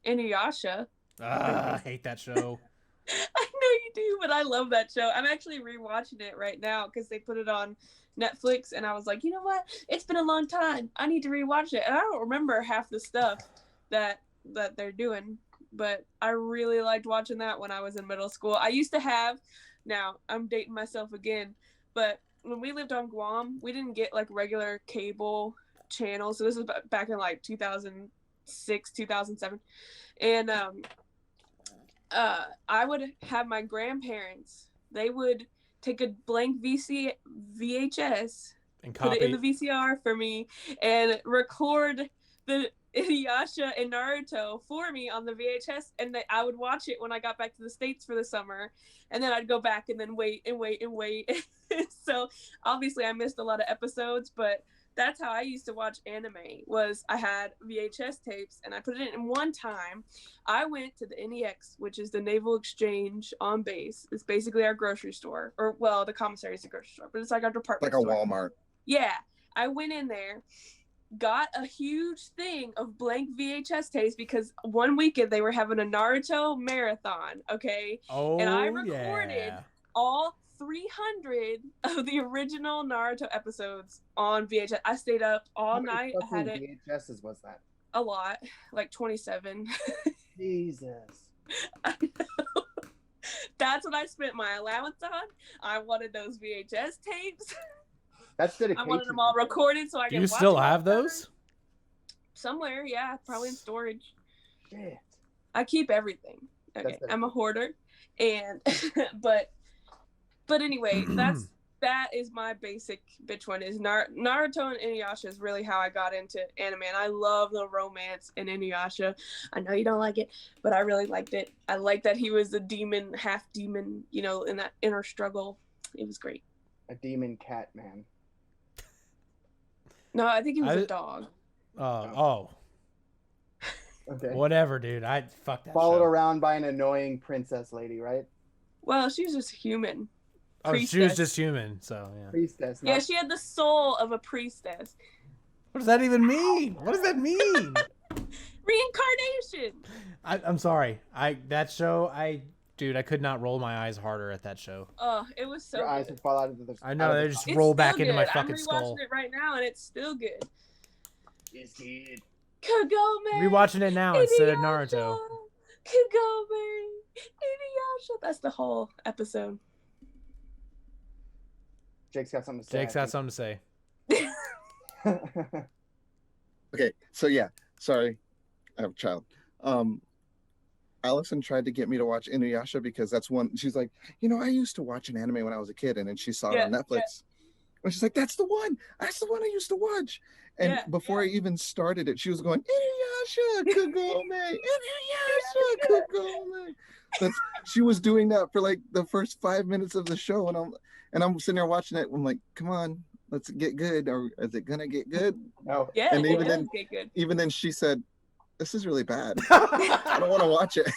Inuyasha. I hate that show. I know you do, but I love that show. I'm actually rewatching it right now because they put it on Netflix, and I was like, you know what? It's been a long time. I need to rewatch it, and I don't remember half the stuff that they're doing, but I really liked watching that when I was in middle school. I used to have. Now I'm dating myself again, but when we lived on Guam, we didn't get like regular cable channels. So this was back in like 2006, 2007, and I would have my grandparents. They would take a blank VHS, And put it in copy. the VCR for me, and record the Inuyasha and Naruto for me on the VHS, and I would watch it when I got back to the States for the summer, and then I'd go back and then wait. So obviously I missed a lot of episodes, but that's how I used to watch anime. Was I had VHS tapes and I put it in one time. I went to the NEX, which is the Naval Exchange on base. It's basically our grocery store, or well, the commissary is a grocery store, but it's like our department Like a store. Walmart. Yeah, I went in there, got a huge thing of blank VHS tapes because one weekend they were having a Naruto marathon, okay? Oh, and I recorded yeah. all 300 of the original Naruto episodes on VHS. I stayed up all How many night. I had fucking it VHSs was that? a lot, like 27. Jesus. I know. That's what I spent my allowance on. I wanted those VHS tapes. That's I dedication. wanted them all recorded so I Do could you watch still them have forever. those? Somewhere, yeah, probably in storage. Shit. I keep everything. Okay, That's I'm a hoarder, and but anyway, that is my basic bitch one. Is Naruto and Inuyasha is really how I got into anime, and I love the romance in Inuyasha. I know you don't like it, but I really liked it. I liked that he was the demon, half demon, you know, in that inner struggle. It was great. A demon cat man. No, I think he was a dog. Okay. Whatever, dude. I fuck that Followed show. around by an annoying princess lady, right? Well, she was just human. Oh, she was Priestess. just human, so yeah. Priestess. Yeah, not- she had the soul of a priestess. What does that even mean? What does that mean? Reincarnation. I'm sorry. Dude, I could not roll my eyes harder at that show. Oh, it was so Your eyes good. would fall out of the. I know, they just It's roll still back into my good. fucking I'm skull. rewatching it right now, and it's still good. It's good. Kagome. Rewatching it now instead of Naruto. Kagome. Inuyasha. That's the whole episode. Jake's got something to say. Jake's got something to say. Okay, so yeah, sorry, I have a child. Allison tried to get me to watch Inuyasha because that's one. She's like, I used to watch an anime when I was a kid, and then she saw it on Netflix, and she's like, "That's the one. That's the one I used to watch." And before I even started it, she was going, "Inuyasha, Kagome, Inuyasha, Kagome." She was doing that for like the first 5 minutes of the show, and I'm sitting there watching it. I'm like, "Come on, let's get good, or is it gonna get good?" No. Yeah, and it does get good. Even then, she said, "This is really bad. I don't want to watch it."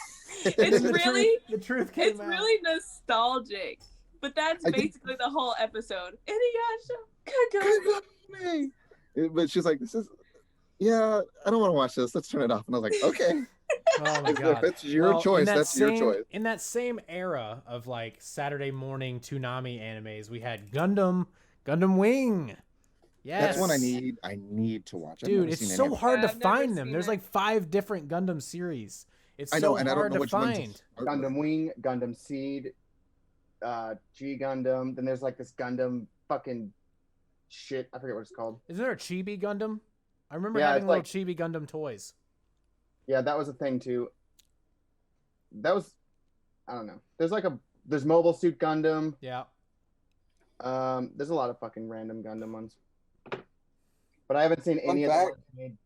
It's really the truth came it's out. really nostalgic, but that's basically the whole episode. Inuyasha, Kagome. But she's like, "This is, yeah, I don't want to watch this. Let's turn it off." And I was like, "Okay." Oh my god, that's your choice. That's your choice. In that same era of like Saturday morning Toonami animes, we had Gundam Wing. Yes, That's one I need to watch. Dude, it's so hard to find them. There's like 5 different Gundam series. It's so hard to find. Gundam Wing, Gundam Seed, G Gundam. Then there's like this Gundam fucking shit. I forget what it's called. Isn't there a Chibi Gundam? I remember having little Chibi Gundam toys. Yeah, that was a thing too. That was, I don't know. There's Mobile Suit Gundam. Yeah. There's a lot of fucking random Gundam ones. But I haven't seen any of them made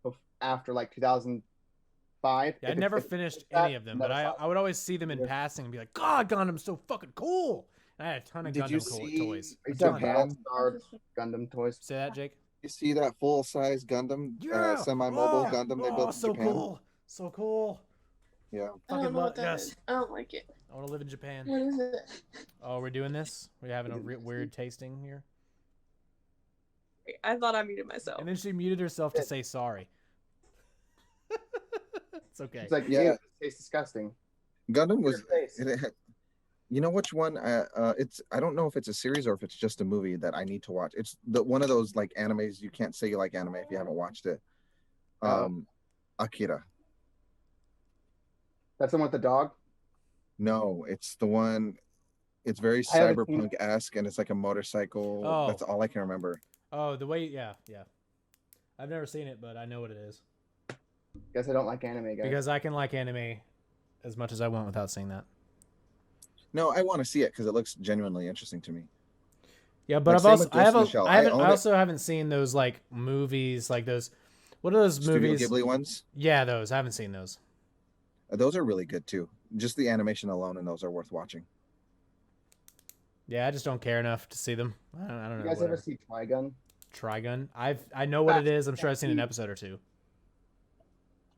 after like 2005. Yeah, I never finished any of them, but I would always see them in passing and be like, "God, Gundam's so fucking cool." And I had a ton of Gundam toys. Gundam toys. Say that, Jake. You see that full-size Gundam, semi-mobile Gundam they built in so Japan? Cool. So cool. Yeah. I don't know what that is. I don't like it. I want to live in Japan. What is it? Oh, we're doing this? We're having a weird tasting here? I thought I muted myself. And then she muted herself to say sorry. It's okay. It's like, yeah, it tastes disgusting. Gundam was... You know which one? I don't know if it's a series or if it's just a movie that I need to watch. It's one of those like animes you can't say you like anime if you haven't watched it. Akira. That's the one with the dog? No, it's the one. It's very cyberpunk-esque, and it's like a motorcycle. Oh. That's all I can remember. Oh, the way, yeah. I've never seen it, but I know what it is. Guess I don't like anime, guys. Because I can like anime as much as I want without seeing that. No, I want to see it because it looks genuinely interesting to me. Yeah, but like I also haven't seen those like movies, like those. What are those Studio movies? Ghibli ones? Yeah, those. I haven't seen those. Those are really good too. Just the animation alone, and those are worth watching. Yeah, I just don't care enough to see them. I don't know. You guys ever see Trigun? Trigun? I know what it is. I'm sure I've seen an episode or two.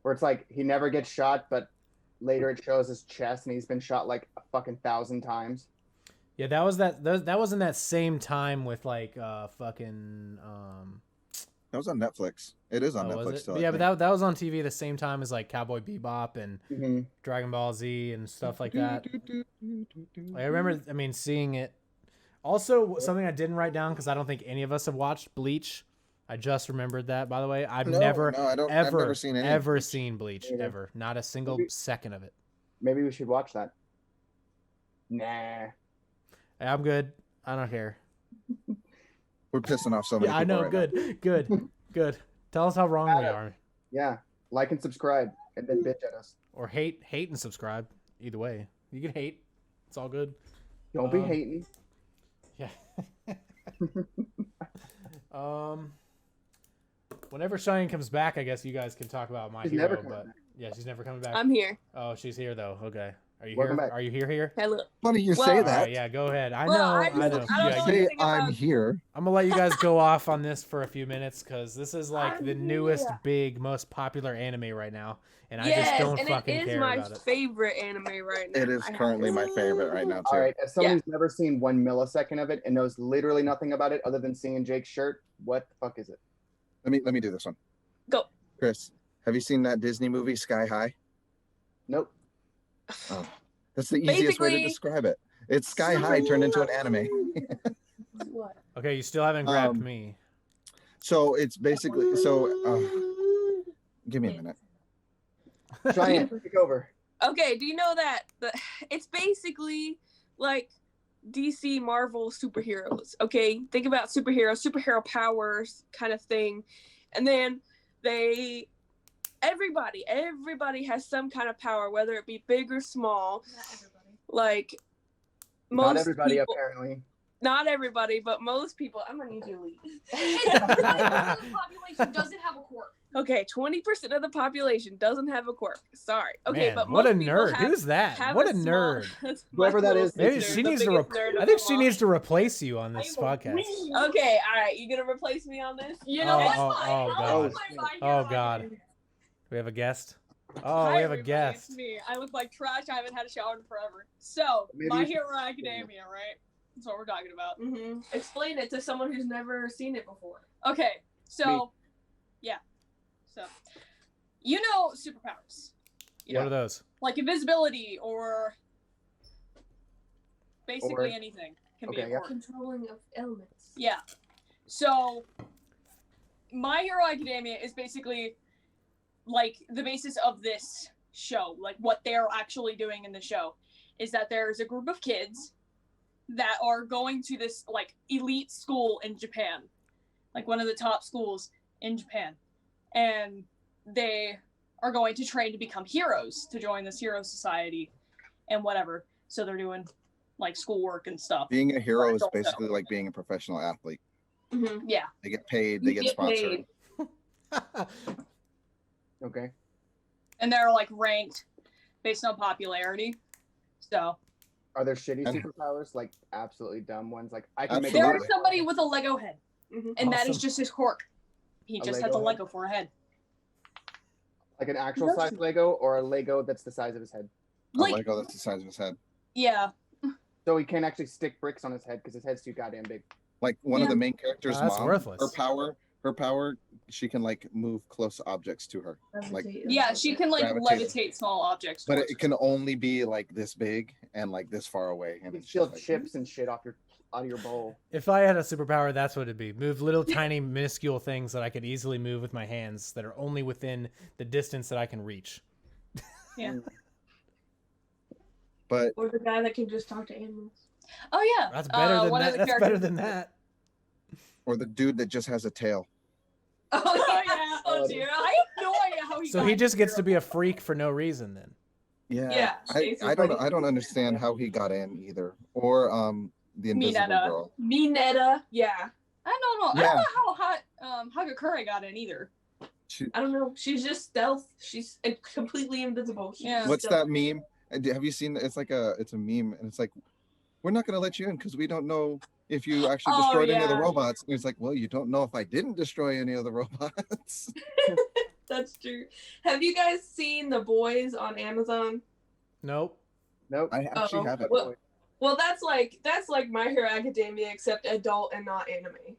Where it's like he never gets shot, but later it shows his chest, and he's been shot like a fucking 1,000 times. Yeah, that was in that same time with like fucking. That was on Netflix. It is on Netflix still. Yeah, but that was on TV the same time as like Cowboy Bebop and Dragon Ball Z and stuff like that. I remember, seeing it. Also, something I didn't write down because I don't think any of us have watched Bleach. I just remembered that, by the way. I've never seen Bleach, ever. Not a single second of it. Maybe we should watch that. Nah. Hey, I'm good. I don't care. We're pissing off so many people. I know. Right Good. Tell us how wrong we are. Yeah. Like and subscribe, and then bitch at us. Or hate and subscribe. Either way. You can hate. It's all good. Don't be hating. Yeah. Whenever Cheyenne comes back, I guess you guys can talk about my hero. But yeah, she's never coming back. I'm here. Oh, she's here though. Okay. Are you Welcome here? back. Are you here? Hello. Funny you say that. Right, yeah, go ahead. I know. I don't know Say anything I'm about- here. I'm gonna let you guys go off on this for a few minutes because this is like the newest, big, most popular anime right now, and I just don't fucking care about it. It is my favorite anime right now. It is currently my favorite right now too. All right, as someone who's never seen 1 millisecond of it and knows literally nothing about it other than seeing Jake's shirt, what the fuck is it? Let me do this one. Go. Chris, Have you seen that Disney movie Sky High? Nope. Oh, that's the easiest way to Basically- describe it. It's Sky High turned into an anime. What? Okay, you still haven't grabbed Um, me. So it's basically give me a minute. Cheyenne, take over. Okay, do you know that it's basically like DC Marvel superheroes? Okay, think about superhero powers kind of thing, and then everybody has some kind of power, whether it be big or small. Not everybody. Like Not everybody, people, apparently. not everybody, but most people. I'm gonna need you to leave. Hey, 20% of the population doesn't have a quirk. Okay, 20% of the population doesn't have a quirk. Sorry. Okay, Man, but what a most people nerd. have- Who's that? have What a small- nerd. That's Whoever my that little is, Maybe sister, she the needs to. biggest nerd I of think them she all. needs to replace you on this podcast. Okay, all right. You gonna replace me on this? You know, Oh, that's oh, fine. oh, I'll God. play My Oh Hero God. Academia. We have a guest. Oh, Hi, we have a everybody, guest. It's me. I look like trash. I haven't had a shower in forever. So, Maybe My you should- Hero Academia, right? That's what we're talking about. Mm-hmm. Explain it to someone who's never seen it before. Okay, so, yeah. So, you know superpowers. You What know, are those? like invisibility or basically Or- anything can Okay, be yeah. a quirk. Controlling of elements. Yeah. So, My Hero Academia is basically like the basis of this show. Like what they're actually doing in the show is that there's a group of kids that are going to this like elite school in Japan, like one of the top schools in Japan, and they are going to train to become heroes to join this hero society and whatever. So they're doing like schoolwork and stuff. Being a hero is Also. basically like being a professional athlete. Mm-hmm. Yeah. They get paid, they You get get sponsored. paid. Okay. And they're like ranked based on popularity. So Are there shitty And- superpowers, like absolutely dumb ones? Like I can make. there Absolutely. is somebody with a Lego head, Mm-hmm. and that is Awesome. just his quirk. He A just has a Lego head? Lego for a head. Like an actual size Lego or a Lego that's the size of his head. A Like, Lego that's the size of his head. yeah, So he can't actually stick bricks on his head because his head's too goddamn big. Like one of Yeah. the main characters' That's mom. worthless. Her power, she can like move close objects to her. Like- yeah, she can like Gravitate. levitate small objects. But towards it her. can only be like this big and like this far away. You And can it's steal just like, chips and shit out of your bowl. If I had a superpower, that's what it'd be. Move little tiny minuscule things that I could easily move with my hands that are only within the distance that I can reach. Yeah. But Or the guy that can just talk to animals. Oh yeah, That's better than one of that. the That's better characters- than that. or the dude that just has a tail. Oh Oh yeah, Oh, dear. I have no idea how he. So got he just gets to hero. be a freak for no reason then. Yeah. Yeah, I don't understand how he got in either. Or the Invisible Mineta. Girl. Mineta. Yeah. I don't know. I Yeah. don't know how Hagakure got in either. She, I don't know. She's just stealth. She's completely invisible. She's Yeah. just what's stealth. that meme? Have you seen? It's a meme, and it's like, we're not gonna let you in because we don't know if you actually Oh, destroyed any of the yeah. robots. And it's like, well, you don't know if I didn't destroy any of the robots. That's true. Have you guys seen The Boys on Amazon? Nope. Nope. I actually Oh, haven't. well, that's like My Hero Academia except adult and not anime.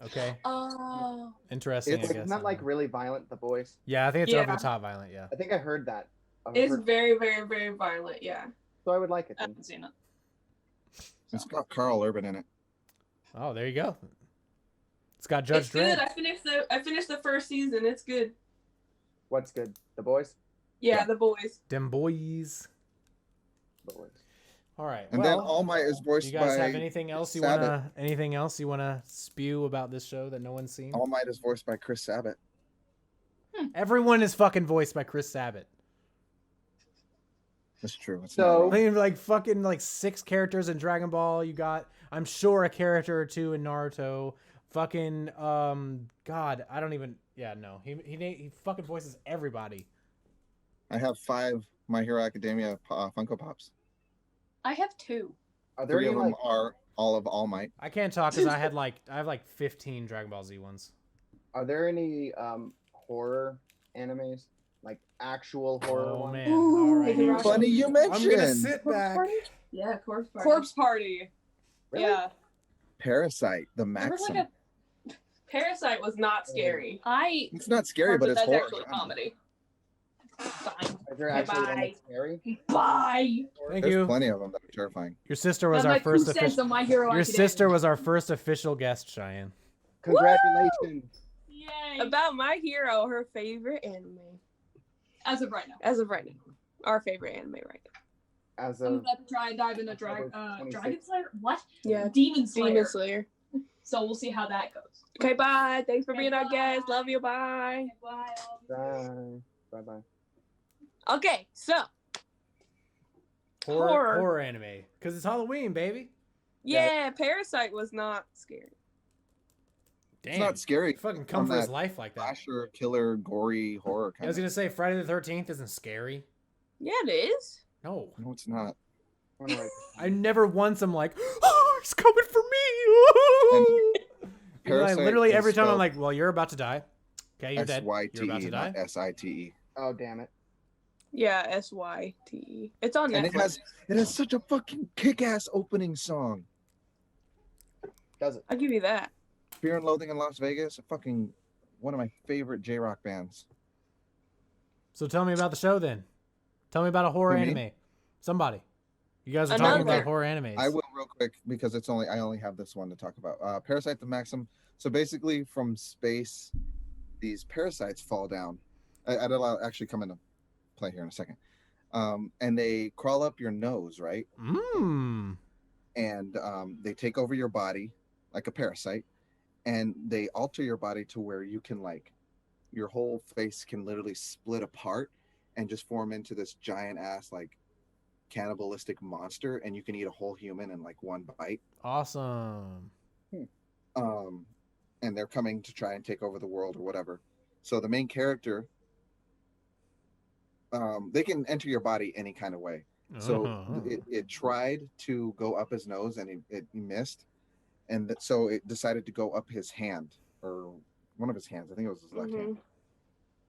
Okay. Oh. Interesting. It's I guess. Isn't that like really violent, The Boys? Yeah, I think it's Yeah. over the top violent. Yeah. I think I heard that. It's very, very, very violent. Yeah. So I would like it I then. haven't seen it. It's got Carl Urban in it. Oh, there you go. It's got Judge It's good. Dredd. I finished the first season. It's good. What's good? The Boys? Yeah, Yeah. The Boys. Them boys. The Boys. All right. And well, then All Might is voiced you guys by have anything else you Sabat. wanna spew about this show that no one's seen? All Might is voiced by Chris Sabat. Everyone is fucking voiced by Chris Sabat. That's true. It's So- not I wrong. mean, like fucking like 6 characters in Dragon Ball. You got, I'm sure, a character or 2 in Naruto. Fucking God, I don't even. Yeah, no, he fucking voices everybody. I have 5 My Hero Academia Funko Pops. I have 2. Are there 3 any of them like are all of All Might. I can't talk because I have like 15 Dragon Ball Z ones. are there any horror animes? Like actual horror Oh ones? man! Ooh, All right, Taking here Rock. we go. Funny you I'm gonna mentioned sit Corpse back. Party? Yeah, Corpse Party. Corpse Party. Really? Yeah. Parasite, the There was Maxim. like Parasite was not scary. It's not scary, but it's that's horror. actually comedy. Fine. Is there actually one Bye. that's scary? Bye. Thank There's you. plenty of them that are terrifying. Your sister was That's our my first 2 cents official. on My Hero Your Academia. sister was our first official guest, Cheyenne. Congratulations. Yay. About My Hero, her favorite anime. As of right now. As of right now. Our favorite anime right now. As I'm of about to try and dive into October Dragon 26th. Slayer? What? Yeah. Demon Slayer. Demon Slayer. So we'll see how that goes. Okay, bye. Thanks for Okay, being our bye. guest. Love you. Bye. Bye. Bye. Bye. Okay, so Horror anime. Because it's Halloween, baby. yeah, Parasite was not scary. Damn. It's not scary. He fucking come on for his that life like that. Slasher, killer, gory horror I kind was of. going to say Friday the 13th isn't scary. Yeah, it is. No. No, it's not. I never once am like, oh, he's coming for me. Parasite literally is every time I'm spelled like, well, you're about to die. Okay, you're dead. You're about to S-Y-T-E, die. not S-I-T-E. Oh damn it. Yeah, SYTE. It's on And Netflix. it has such a fucking kick-ass opening song. Does it? I'll give you that. Fear and Loathing in Las Vegas, fucking one of my favorite J-rock bands. So tell me about the show then. Tell me about a horror Who, me? anime. Somebody. You guys are talking Another. about horror animes. I will real quick because I only have this one to talk about. Parasite the Maxim. So basically, from space, these parasites fall down. I'll actually come into play here in a second. And they crawl up your nose, right? Mmm. And they take over your body like a parasite, and they alter your body to where you can your whole face can literally split apart and just form into this giant ass cannibalistic monster, and you can eat a whole human in one bite. Awesome. And they're coming to try and take over the world or whatever. So the main character, they can enter your body any kind of way. So it tried to go up his nose and it missed, and so it decided to go up his hand, or one of his hands. I think it was his left hand.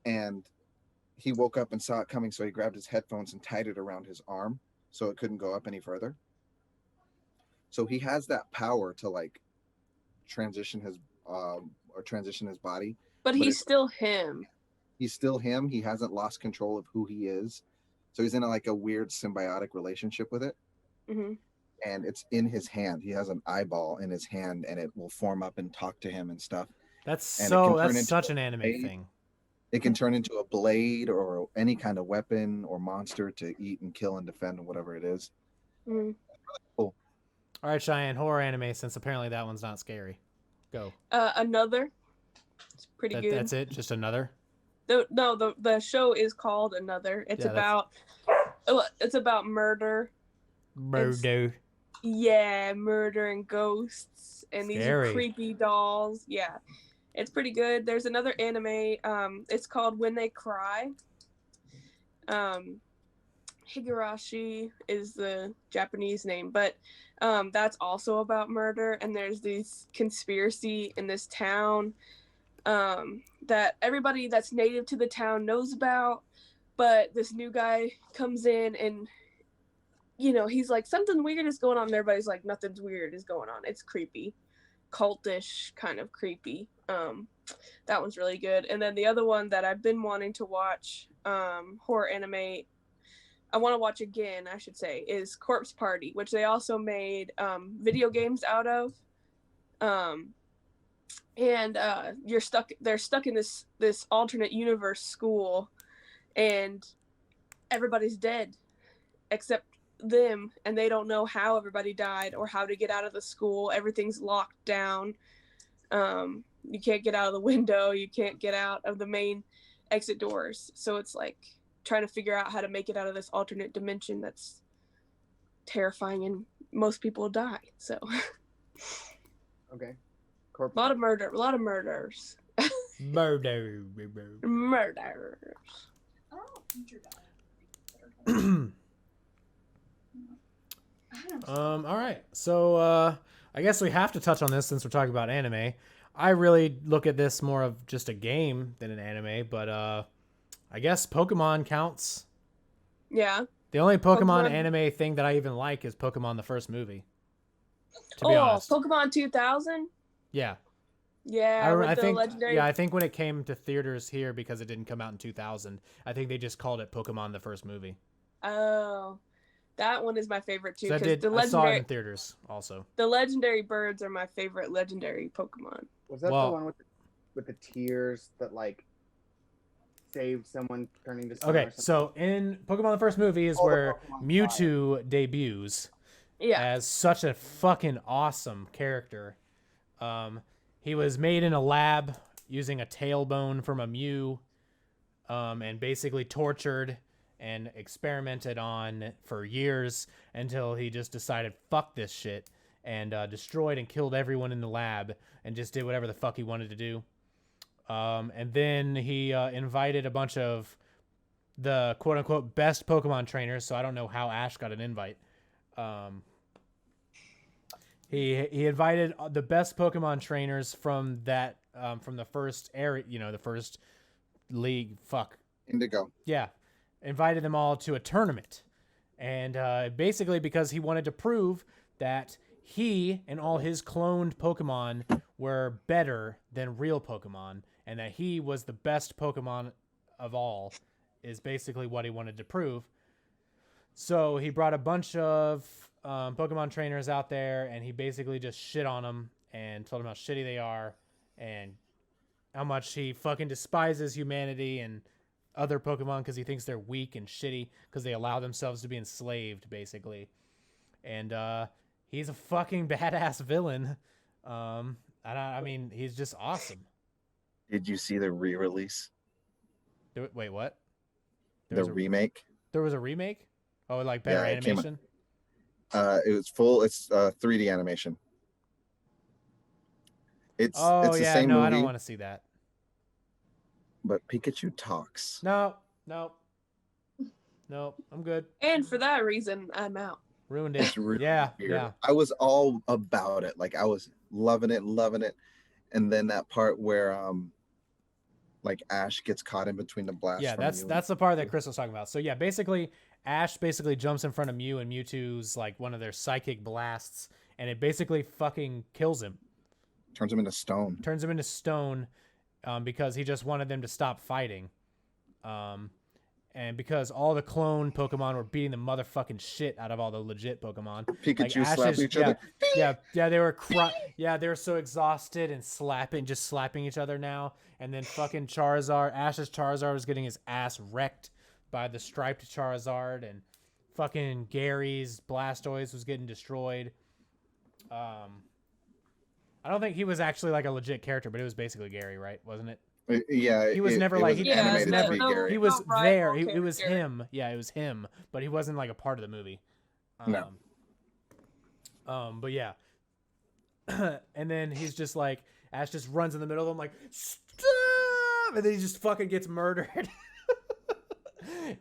And he woke up and saw it coming, so he grabbed his headphones and tied it around his arm so it couldn't go up any further. So he has that power to transition his body. But he's still him. He's still him. He hasn't lost control of who he is. So he's in a weird symbiotic relationship with it. Mm-hmm. And it's in his hand. He has an eyeball in his hand, and it will form up and talk to him and stuff. That's That's such an anime thing. It can turn into a blade or any kind of weapon or monster to eat and kill and defend, or whatever it is. Mm-hmm. All right, Cheyenne, horror anime, since apparently that one's not scary. Go. Another. It's pretty good. That's it? Just another? The show is called Another. It's it's about murder. Murder. Murder and ghosts, and Scary. these are creepy dolls. Yeah, it's pretty good. There's another anime. It's called When They Cry. Higurashi is the Japanese name, but that's also about murder. And there's this conspiracy in this town that everybody that's native to the town knows about, but this new guy comes in and he's like, something weird is going on, and everybody's like, nothing's weird is going on. It's creepy, cultish kind of creepy. That one's really good. And then the other one that I've been wanting to watch, horror anime, I want to watch again, I should say, is Corpse Party, which they also made video games out of. They're stuck in this alternate universe school, and everybody's dead except them, and they don't know how everybody died or how to get out of the school. Everything's locked down. You can't get out of the window, you can't get out of the main exit doors, so it's trying to figure out how to make it out of this alternate dimension that's terrifying, and most people die. So Okay. a lot of murders. Murder. Murders. Oh, future All right. So I guess we have to touch on this since we're talking about anime. I really look at this more of just a game than an anime, but I guess Pokemon counts. Yeah. The only Pokemon anime thing that I even like is Pokemon the first movie. To be honest. Pokemon 2000? Yeah. Yeah, with the legendary. Yeah, I think when it came to theaters here, because it didn't come out in 2000, I think they just called it Pokemon the first movie. Oh, that one is my favorite too. So I saw it in theaters also. The legendary birds are my favorite legendary Pokemon. Was that the one with the tears that like saved someone turning to sun? Okay, so in Pokemon the first movie is where Mewtwo debuts as such a fucking awesome character. He was made in a lab using a tailbone from a Mew, and basically tortured and experimented on for years until he just decided, fuck this shit, and destroyed and killed everyone in the lab and just did whatever the fuck he wanted to do. And then he invited a bunch of the quote-unquote best Pokemon trainers, so I don't know how Ash got an invite. He invited the best Pokemon trainers from that from the first area, the first league. Indigo. Yeah, invited them all to a tournament, and basically because he wanted to prove that he and all his cloned Pokemon were better than real Pokemon, and that he was the best Pokemon of all, is basically what he wanted to prove. So he brought a bunch of Pokemon trainers out there, and he basically just shit on them and told them how shitty they are and how much he fucking despises humanity and other Pokemon because he thinks they're weak and shitty because they allow themselves to be enslaved, basically. And he's a fucking badass villain. I mean, he's just awesome. Did you see the re-release? Wait, what? The remake? There was a remake? Oh, like better animation? It was full. It's 3D animation. It's the same movie. I don't want to see that. But Pikachu talks. No, I'm good. And for that reason, I'm out. Ruined it. Really yeah. I was all about it. Like I was loving it. And then that part where like Ash gets caught in between the blasts. Yeah, that's the part that Chris was talking about. So yeah, basically Ash jumps in front of Mew, and Mewtwo's like one of their psychic blasts, and it basically fucking kills him. Turns him into stone. Because he just wanted them to stop fighting. And because all the clone Pokemon were beating the motherfucking shit out of all the legit Pokemon. Pikachu slapping each other. Yeah, they were they were so exhausted and just slapping each other now. And then fucking Ash's Charizard was getting his ass wrecked by the striped Charizard, and fucking Gary's Blastoise was getting destroyed. I don't think he was actually like a legit character, but it was basically Gary, right? Wasn't it? Yeah. He was never like he was no there. It was him. Yeah, it was him, but he wasn't like a part of the movie. No. But yeah. And then he's just like, Ash just runs in the middle of them like, stop! And then he just fucking gets murdered.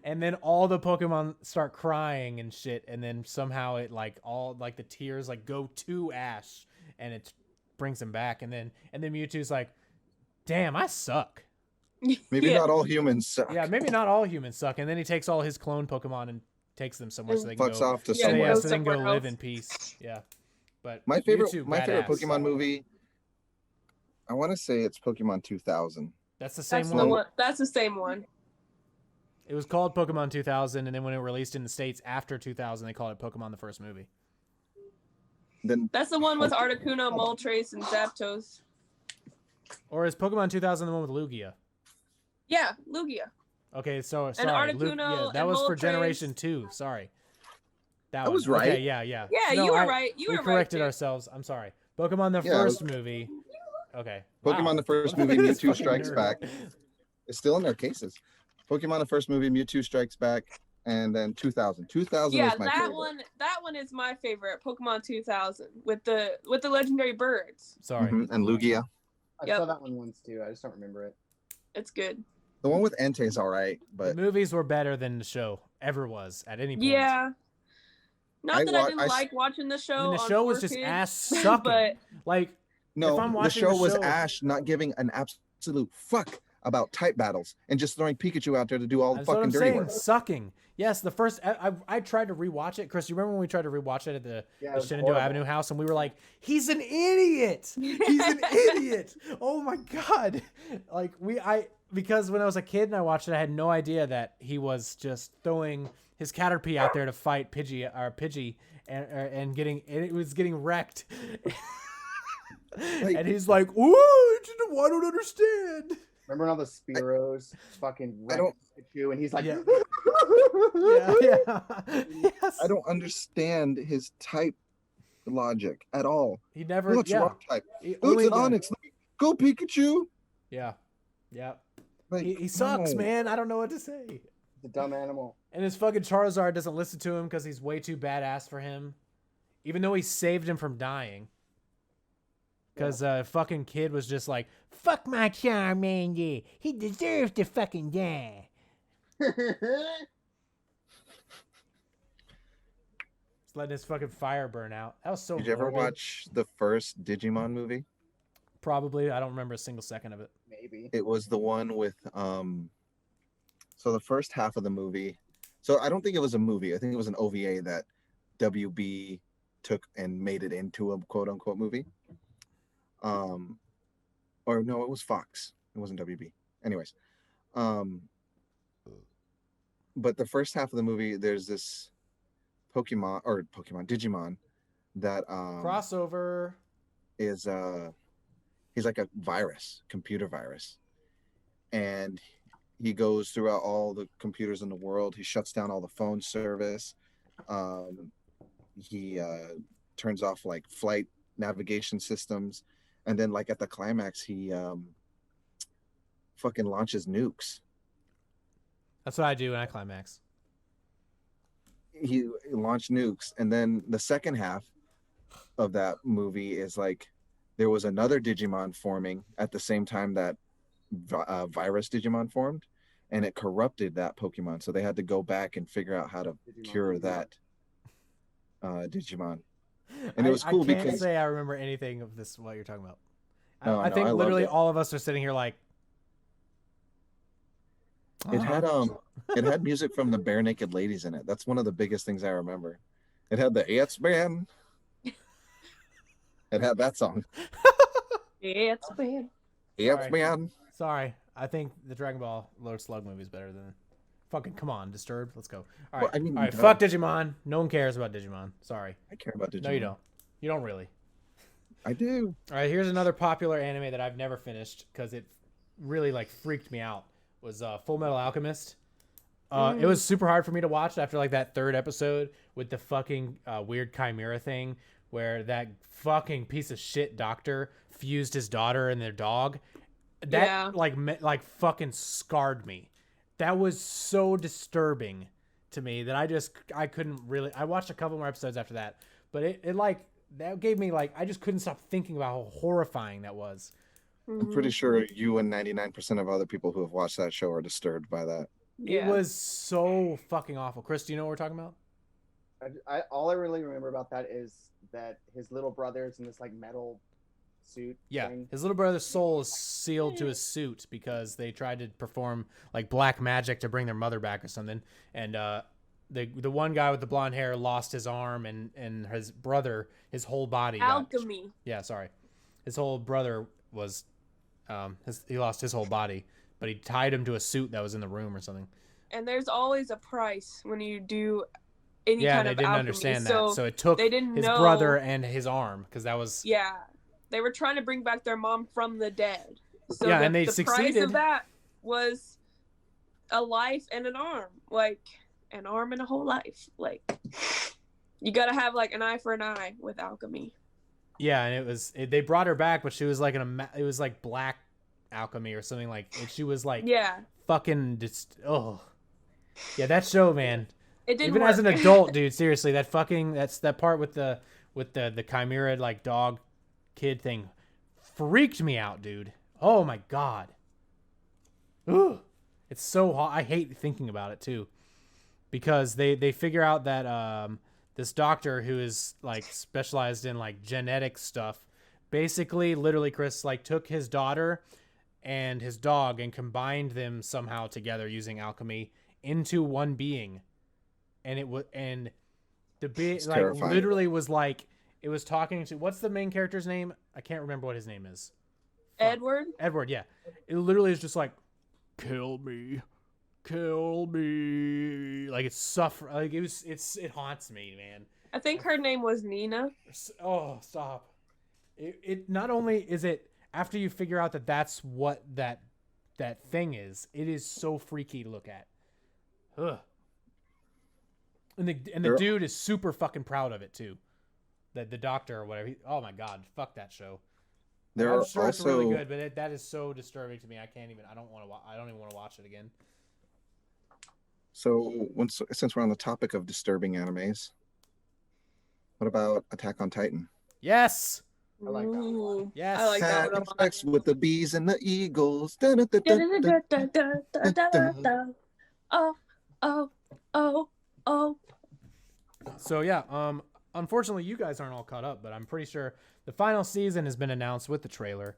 And then all the Pokemon start crying and shit, and then somehow it like all like the tears like go to Ash, and it brings him back, and then Mewtwo's like, damn, I suck. Maybe not all humans suck. Yeah, maybe not all humans suck. And then he takes all his clone Pokemon and takes them somewhere so they can fucks go. Off to somewhere. So they can go live in peace. Yeah. But my favorite badass. Pokemon movie, I want to say it's Pokemon 2000. That's the same one. That's the same one. It was called Pokemon 2000, and then when it released in the States after 2000, they called it Pokemon the first movie. Then that's the one with Articuno, Moltres, and Zapdos. Or is Pokemon 2000 the one with Lugia? Yeah, Lugia. Okay, so sorry. And Articuno that was Moltres. For Generation 2. Sorry. That was right. Okay, yeah. Yeah, no, you were right. We corrected ourselves. I'm sorry. Pokemon the first movie. Okay. Pokemon the first movie, Mewtwo Strikes Back. It's still in their cases. Pokemon the first movie, Mewtwo Strikes Back, and then 2000. 2000 was my favorite. That one is my favorite. Pokemon 2000 with the legendary birds. Sorry. Mm-hmm. And Lugia. I saw that one once too. I just don't remember it. It's good. The one with Entei is all right, but the movies were better than the show ever was at any point. Yeah. Not that I didn't like watching the show. I mean, the show was just ass sucking. But like, no, the show was Ash not giving an absolute fuck about type battles and just throwing Pikachu out there to do all the That's what fucking I'm dirty saying. work. Sucking. Yes, the first I tried to rewatch it. Chris, you remember when we tried to rewatch it at the was Shenandoah horrible. Avenue house, and we were like, "He's an idiot. He's an idiot. Oh my god!" Like because when I was a kid and I watched it, I had no idea that he was just throwing his Caterpie out there to fight Pidgey, and it was getting wrecked. Like, and he's like, "Ooh, I don't understand." Remember when all the Spearows fucking wrecked Pikachu, and he's like, Yeah. Yeah. Yes. I don't understand his type logic at all. He never. What's Yeah. wrong type? He Oh, only it's an did- Onyx. Go Pikachu. Yeah. Yeah. Like, He sucks, no. man. I don't know what to say. the dumb animal. And his fucking Charizard doesn't listen to him because he's way too badass for him, even though he saved him from dying. Because fucking kid was just like, "Fuck my Charmander. He deserves to fucking die." Just letting his fucking fire burn out. That was so. Did you ever morbid. watch the first Digimon movie? Probably. I don't remember a single second of it. Maybe. It was the one with so the first half of the movie. So I don't think it was a movie. I think it was an OVA that WB took and made it into a quote unquote movie. Or no, it was Fox. It wasn't WB. Anyways. But the first half of the movie, there's this Digimon that Crossover. is he's like a virus, computer virus, and he goes throughout all the computers in the world. He shuts down all the phone service. He turns off like flight navigation systems, and then like at the climax, he fucking launches nukes. That's what I do when I climax. He launched nukes, and then the second half of that movie is like there was another Digimon forming at the same time that virus Digimon formed, and it corrupted that Pokemon. So they had to go back and figure out how to cure that Digimon. And it was cool I can't because say I remember anything of this. What you're talking about? No, I no, think I loved literally it. all of us are sitting here like. it had music from the Bare Naked Ladies in it. That's one of the biggest things I remember. It had the It's Man. It had that song. It's bad. It's Sorry. Man. Sorry, I think the Dragon Ball Lord Slug movie is better than. Fucking come on, Disturbed. Let's go. All right, Well, I mean, all right. duh. Fuck Digimon. No one cares about Digimon. Sorry. I care about Digimon. No, you don't. You don't really. I do. All right, here's another popular anime that I've never finished because it really like freaked me out. Was Full Metal Alchemist. It was super hard for me to watch after like that third episode with the fucking weird chimera thing where that fucking piece of shit doctor fused his daughter and their dog. That like fucking scarred me. That was so disturbing to me that I couldn't really. I watched a couple more episodes after that, but it like that gave me like I just couldn't stop thinking about how horrifying that was. I'm pretty sure you and 99% of other people who have watched that show are disturbed by that. It was so fucking awful. Chris, do you know what we're talking about? All I really remember about that is that his little brother's in this like metal suit. Yeah, thing. his little brother's soul is sealed to his suit because they tried to perform like black magic to bring their mother back or something. And the one guy with the blonde hair lost his arm, and his brother, his whole body. Alchemy. His whole brother was, he lost his whole body, but he tied him to a suit that was in the room or something. And there's always a price when you do any Yeah, kind they of didn't alchemy. understand So that, so it took they didn't his know- brother and his arm because that was. Yeah, they were trying to bring back their mom from the dead. So Yeah, the, and they the price succeeded. of that was a life and an arm, like an arm and a whole life. Like you gotta have like an eye for an eye with alchemy. Yeah, and they brought her back, but she was like it was like black alchemy or something like. She was like Yeah, fucking just yeah, that show, man. it didn't Even work. as an adult, dude, seriously, that part with the chimera like dog kid thing freaked me out, dude. Oh my god. Ugh. It's so hot. I hate thinking about it too. Because they figure out that this doctor who is like specialized in like genetic stuff basically literally Chris like took his daughter and his dog and combined them somehow together using alchemy into one being. And it was, and the big, like, terrifying. literally was like, it was talking to, what's the main character's name? I can't remember what his name is. Edward. Edward, yeah. It literally is just like, kill me. Like, it's suffer. Like, it haunts me, man. I think her name was Nina. Oh, stop. It not only is it, after you figure out that that's what that thing is, it is so freaky to look at. Ugh. And the dude is super fucking proud of it too. The doctor or whatever. Oh my god, fuck that show. I'm sure it's really good, but that is so disturbing to me. I don't even want to watch it again. So since we're on the topic of disturbing animes, what about Attack on Titan? Yes. I like that one. Ooh, Yes. I like that Having one a lot. sex with the bees and the eagles. Oh, oh. So yeah, unfortunately you guys aren't all caught up, but I'm pretty sure the final season has been announced with the trailer.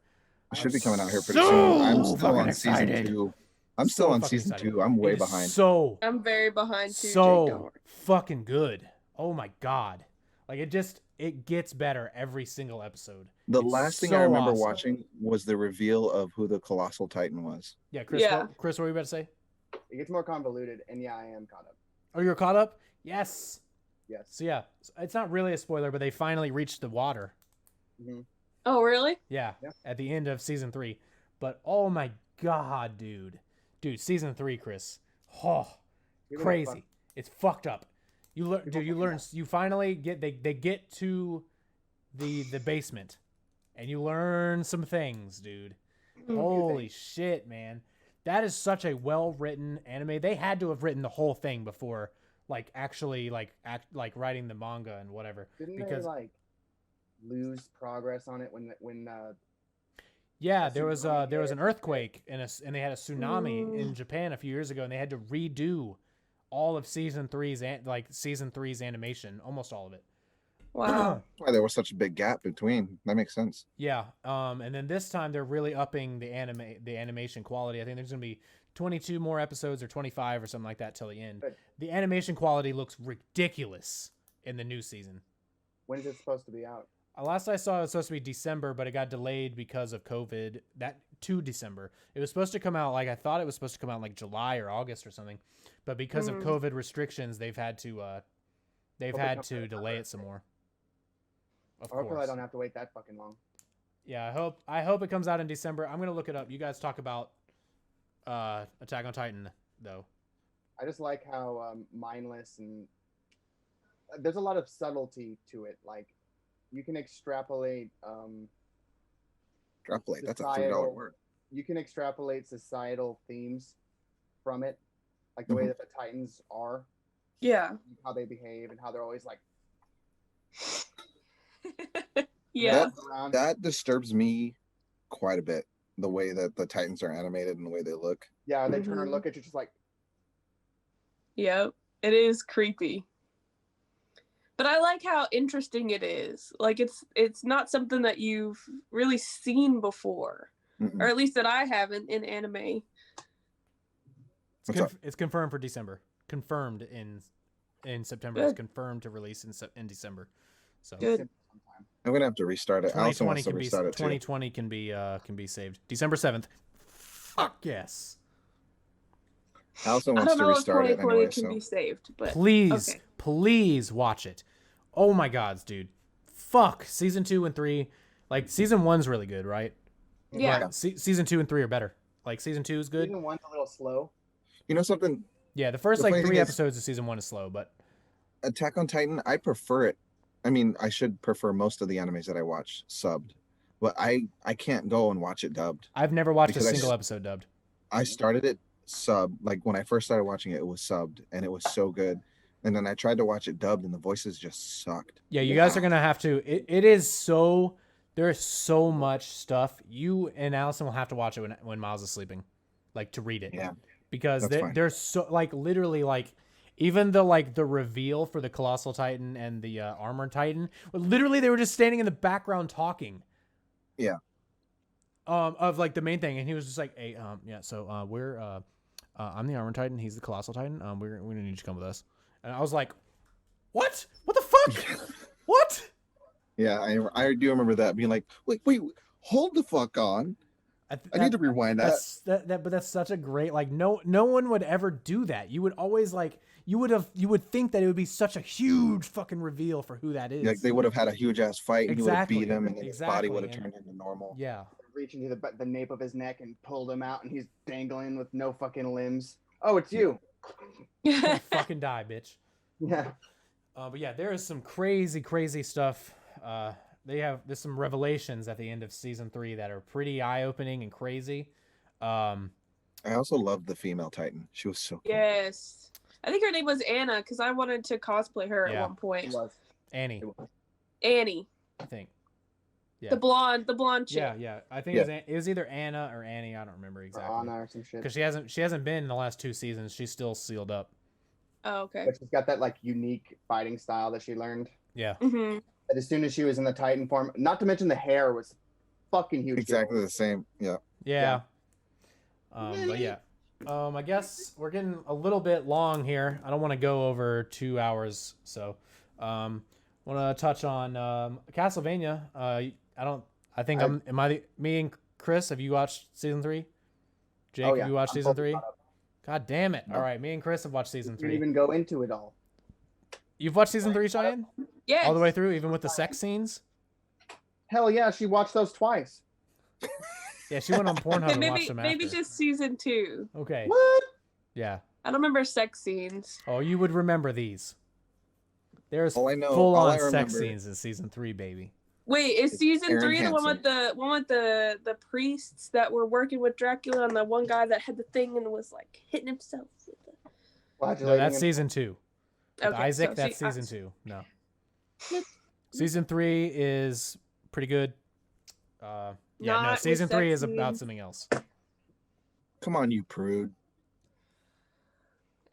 It should be coming out here pretty So soon. I'm still fucking on excited. season 2. I'm So still on fucking season excited. 2. I'm way It is behind. I'm very behind too. Jake, So don't worry. fucking good. Oh my god. Like, it gets better every single episode. The It's last thing so I remember awesome. watching was the reveal of who the Colossal Titan was. Yeah, Chris. Yeah. Chris, what were you about to say? It gets more convoluted, and yeah, I am caught up. Oh, you're caught up? Yes. Yes. So yeah, it's not really a spoiler, but they finally reached the water. Mm-hmm. Oh, really? Yeah, Yeah. at the end of season 3. But oh my god, dude, season 3, Chris. Oh, crazy. It's fucked up. You learn, dude. You learn. You finally get. They get to the basement, and you learn some things, dude. Holy shit, man. That is such a well-written anime. They had to have written the whole thing before, like, actually, like writing the manga and whatever. Didn't because they like lose progress on it when yeah, a there was tsunami an earthquake and they had a tsunami in Japan a few years ago, and they had to redo all of season 3's animation, almost all of it. Wow. Why there was such a big gap between. That makes sense. Yeah. And then this time they're really upping the animation quality. I think there's gonna be 22 more episodes or 25 or something like that till the end. Good. The animation quality looks ridiculous in the new season. When is it supposed to be out? Last I saw, it was supposed to be December, but it got delayed because of COVID. To December. It was supposed to come out, like, I thought it was supposed to come out like July or August or something, but because of COVID restrictions, they've had to delay it some more. Of Hopefully, I course. don't have to wait that fucking long. Yeah, I hope it comes out in December. I'm gonna look it up. You guys talk about Attack on Titan though. I just like how mindless and there's a lot of subtlety to it. Like you can extrapolate. Extrapolate. That's a $3 Societal. word. You can extrapolate societal themes from it, like the way that the Titans are, Yeah. how they behave, and how they're always like Yeah. around. That disturbs me quite a bit. The way that the Titans are animated and the way they look. Yeah, they turn Mhm. and look at you just like, Yep. It is creepy. But I like how interesting it is. Like it's not something that you've really seen before. Mm-mm. Or at least that I haven't in anime. What's up? It's confirmed for December. Confirmed in September. Good. It's confirmed to release in December. So Good. sometime. I'm gonna have to restart it. I also 2020 want to can be restart it too. 2020 can be saved. December 7th. Fuck yes. I also I want don't to know if restart it 2020 anyway. can So be saved, but Please, okay. please watch it. Oh my god, dude. Fuck. Season 2 and 3. Like, season 1's really good, right? Yeah. But season 2 and 3 are better. Like, season 2 is good. Season one's a little slow. you know something? Yeah, the first, The like, funny 3 thing is- episodes of season 1 is slow, but Attack on Titan, I prefer it. I mean, I should prefer most of the animes that I watch subbed, but I can't go and watch it dubbed. I've never watched Because a I single s- episode dubbed. I started it sub, like when I first started watching it, it was subbed and it was so good. And then I tried to watch it dubbed and the voices just sucked. Yeah, you guys are gonna have to. It is so. There's so much stuff. You and Allison will have to watch it when Miles is sleeping, like to read it. Yeah, because that's fine. there's so like literally like even the reveal for the Colossal Titan and the Armored Titan. Literally, they were just standing in the background talking. Yeah. of like the main thing, and he was just like, "Hey, yeah, so we're I'm the Armor Titan, he's the Colossal Titan. We're gonna need you to come with us." And I was like, "What? What the fuck? What?" Yeah, I do remember that being like, wait, hold the fuck on. I need to rewind that. But that's such a great, like, no one would ever do that. You would always like you would think that it would be such a huge fucking reveal for who that is. Like they would have had a huge ass fight, and he would have beat him, and then his body would have and- turned into normal. Yeah. Reaching to the nape of his neck and pulled him out, and he's dangling with no fucking limbs. Oh, it's you. Fucking die, bitch. Yeah. But yeah, there is some crazy stuff. There's some revelations at the end of season 3 that are pretty eye-opening and crazy. I also loved the female Titan. She was so cool. Yes. I think her name was Anna because I wanted to cosplay her Yeah. at one point. It was. Annie, Annie, I think. Yeah. the blonde chick. Yeah. I think it was either Anna or Annie. I don't remember exactly. Or Anna or some shit. Because she hasn't been in the last 2 seasons. She's still sealed up. Oh, okay. But she's got that like unique fighting style that she learned. Yeah. Mm-hmm. That as soon as she was in the Titan form, not to mention the hair was fucking huge. Exactly the same. Yeah. Yeah. But yeah. I guess we're getting a little bit long here. I don't want to go over 2 hours, so want to touch on Castlevania. Me and Chris, have you watched season 3? Jake, Oh, yeah. have you watched I'm season totally 3? caught up. God damn it. No. All right, me and Chris have watched season Didn't 3. even go into it all. You've watched season 3, Cheyenne? Yes. All the way through, even with the sex scenes? Hell yeah, she watched those twice. Yeah, she went on Pornhub Okay, and watched them maybe after. just season 2. Okay. What? Yeah. I don't remember sex scenes. Oh, you would remember these. There's All I know- full all on I sex remember- scenes in season 3, baby. Wait, is season Aaron 3 the one Hansen. with the priests that were working with Dracula and the one guy that had the thing and was like hitting himself with it? No, Flagellating that's him. season 2. With Okay, Isaac, so that's see- season 2. No. Season 3 is pretty good. Yeah, Not no, with season 3 sex is about scenes. something else. Come on, you prude.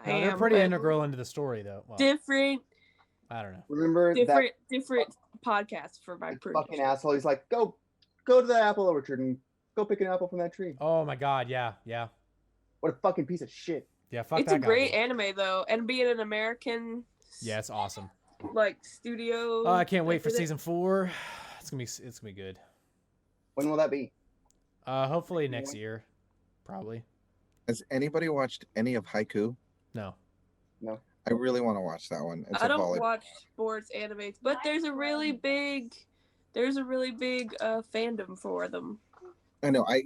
I No, they're am, pretty but integral into the story, though. Well, different I don't know. Remember different podcasts for my that prude. fucking asshole? He's like, go to the apple orchard and go pick an apple from that tree. Oh my god, yeah. What a fucking piece of shit. Yeah, fuck It's that a guy, great dude. anime though, and being an American, Yeah, it's awesome. like studio. Oh, I can't wait for that did it. season 4. It's gonna be good. When will that be? Hopefully next year, probably. Has anybody watched any of Haiku? No. I really want to watch that one. It's I a don't volley. watch sports animes, but there's a really big fandom for them. I know. A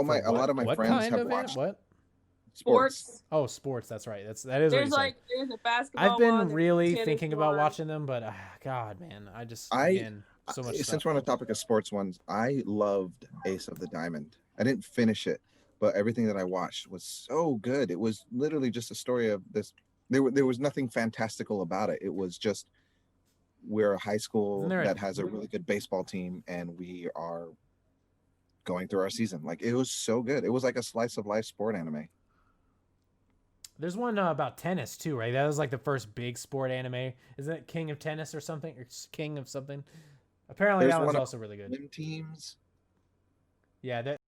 lot of my What friends kind have of watched what? Sports. Oh, sports. That's right. That is what you There's said. there's a basketball. I've been one, really tennis thinking about one. watching them, but God, man, so much Since stuff. we're on the topic of sports ones, I loved Ace of the Diamond. I didn't finish it, but everything that I watched was so good. It was literally just a story of this. There was nothing fantastical about it. It was just we're a high school Isn't there that has a really good baseball team, and we are going through our season. Like it was so good. It was like a slice of life sport anime. There's one about tennis too, right? That was like the first big sport anime. Isn't it King of Tennis or something? Or King of something? Apparently There's that one's one also really good. Swim teams. Yeah,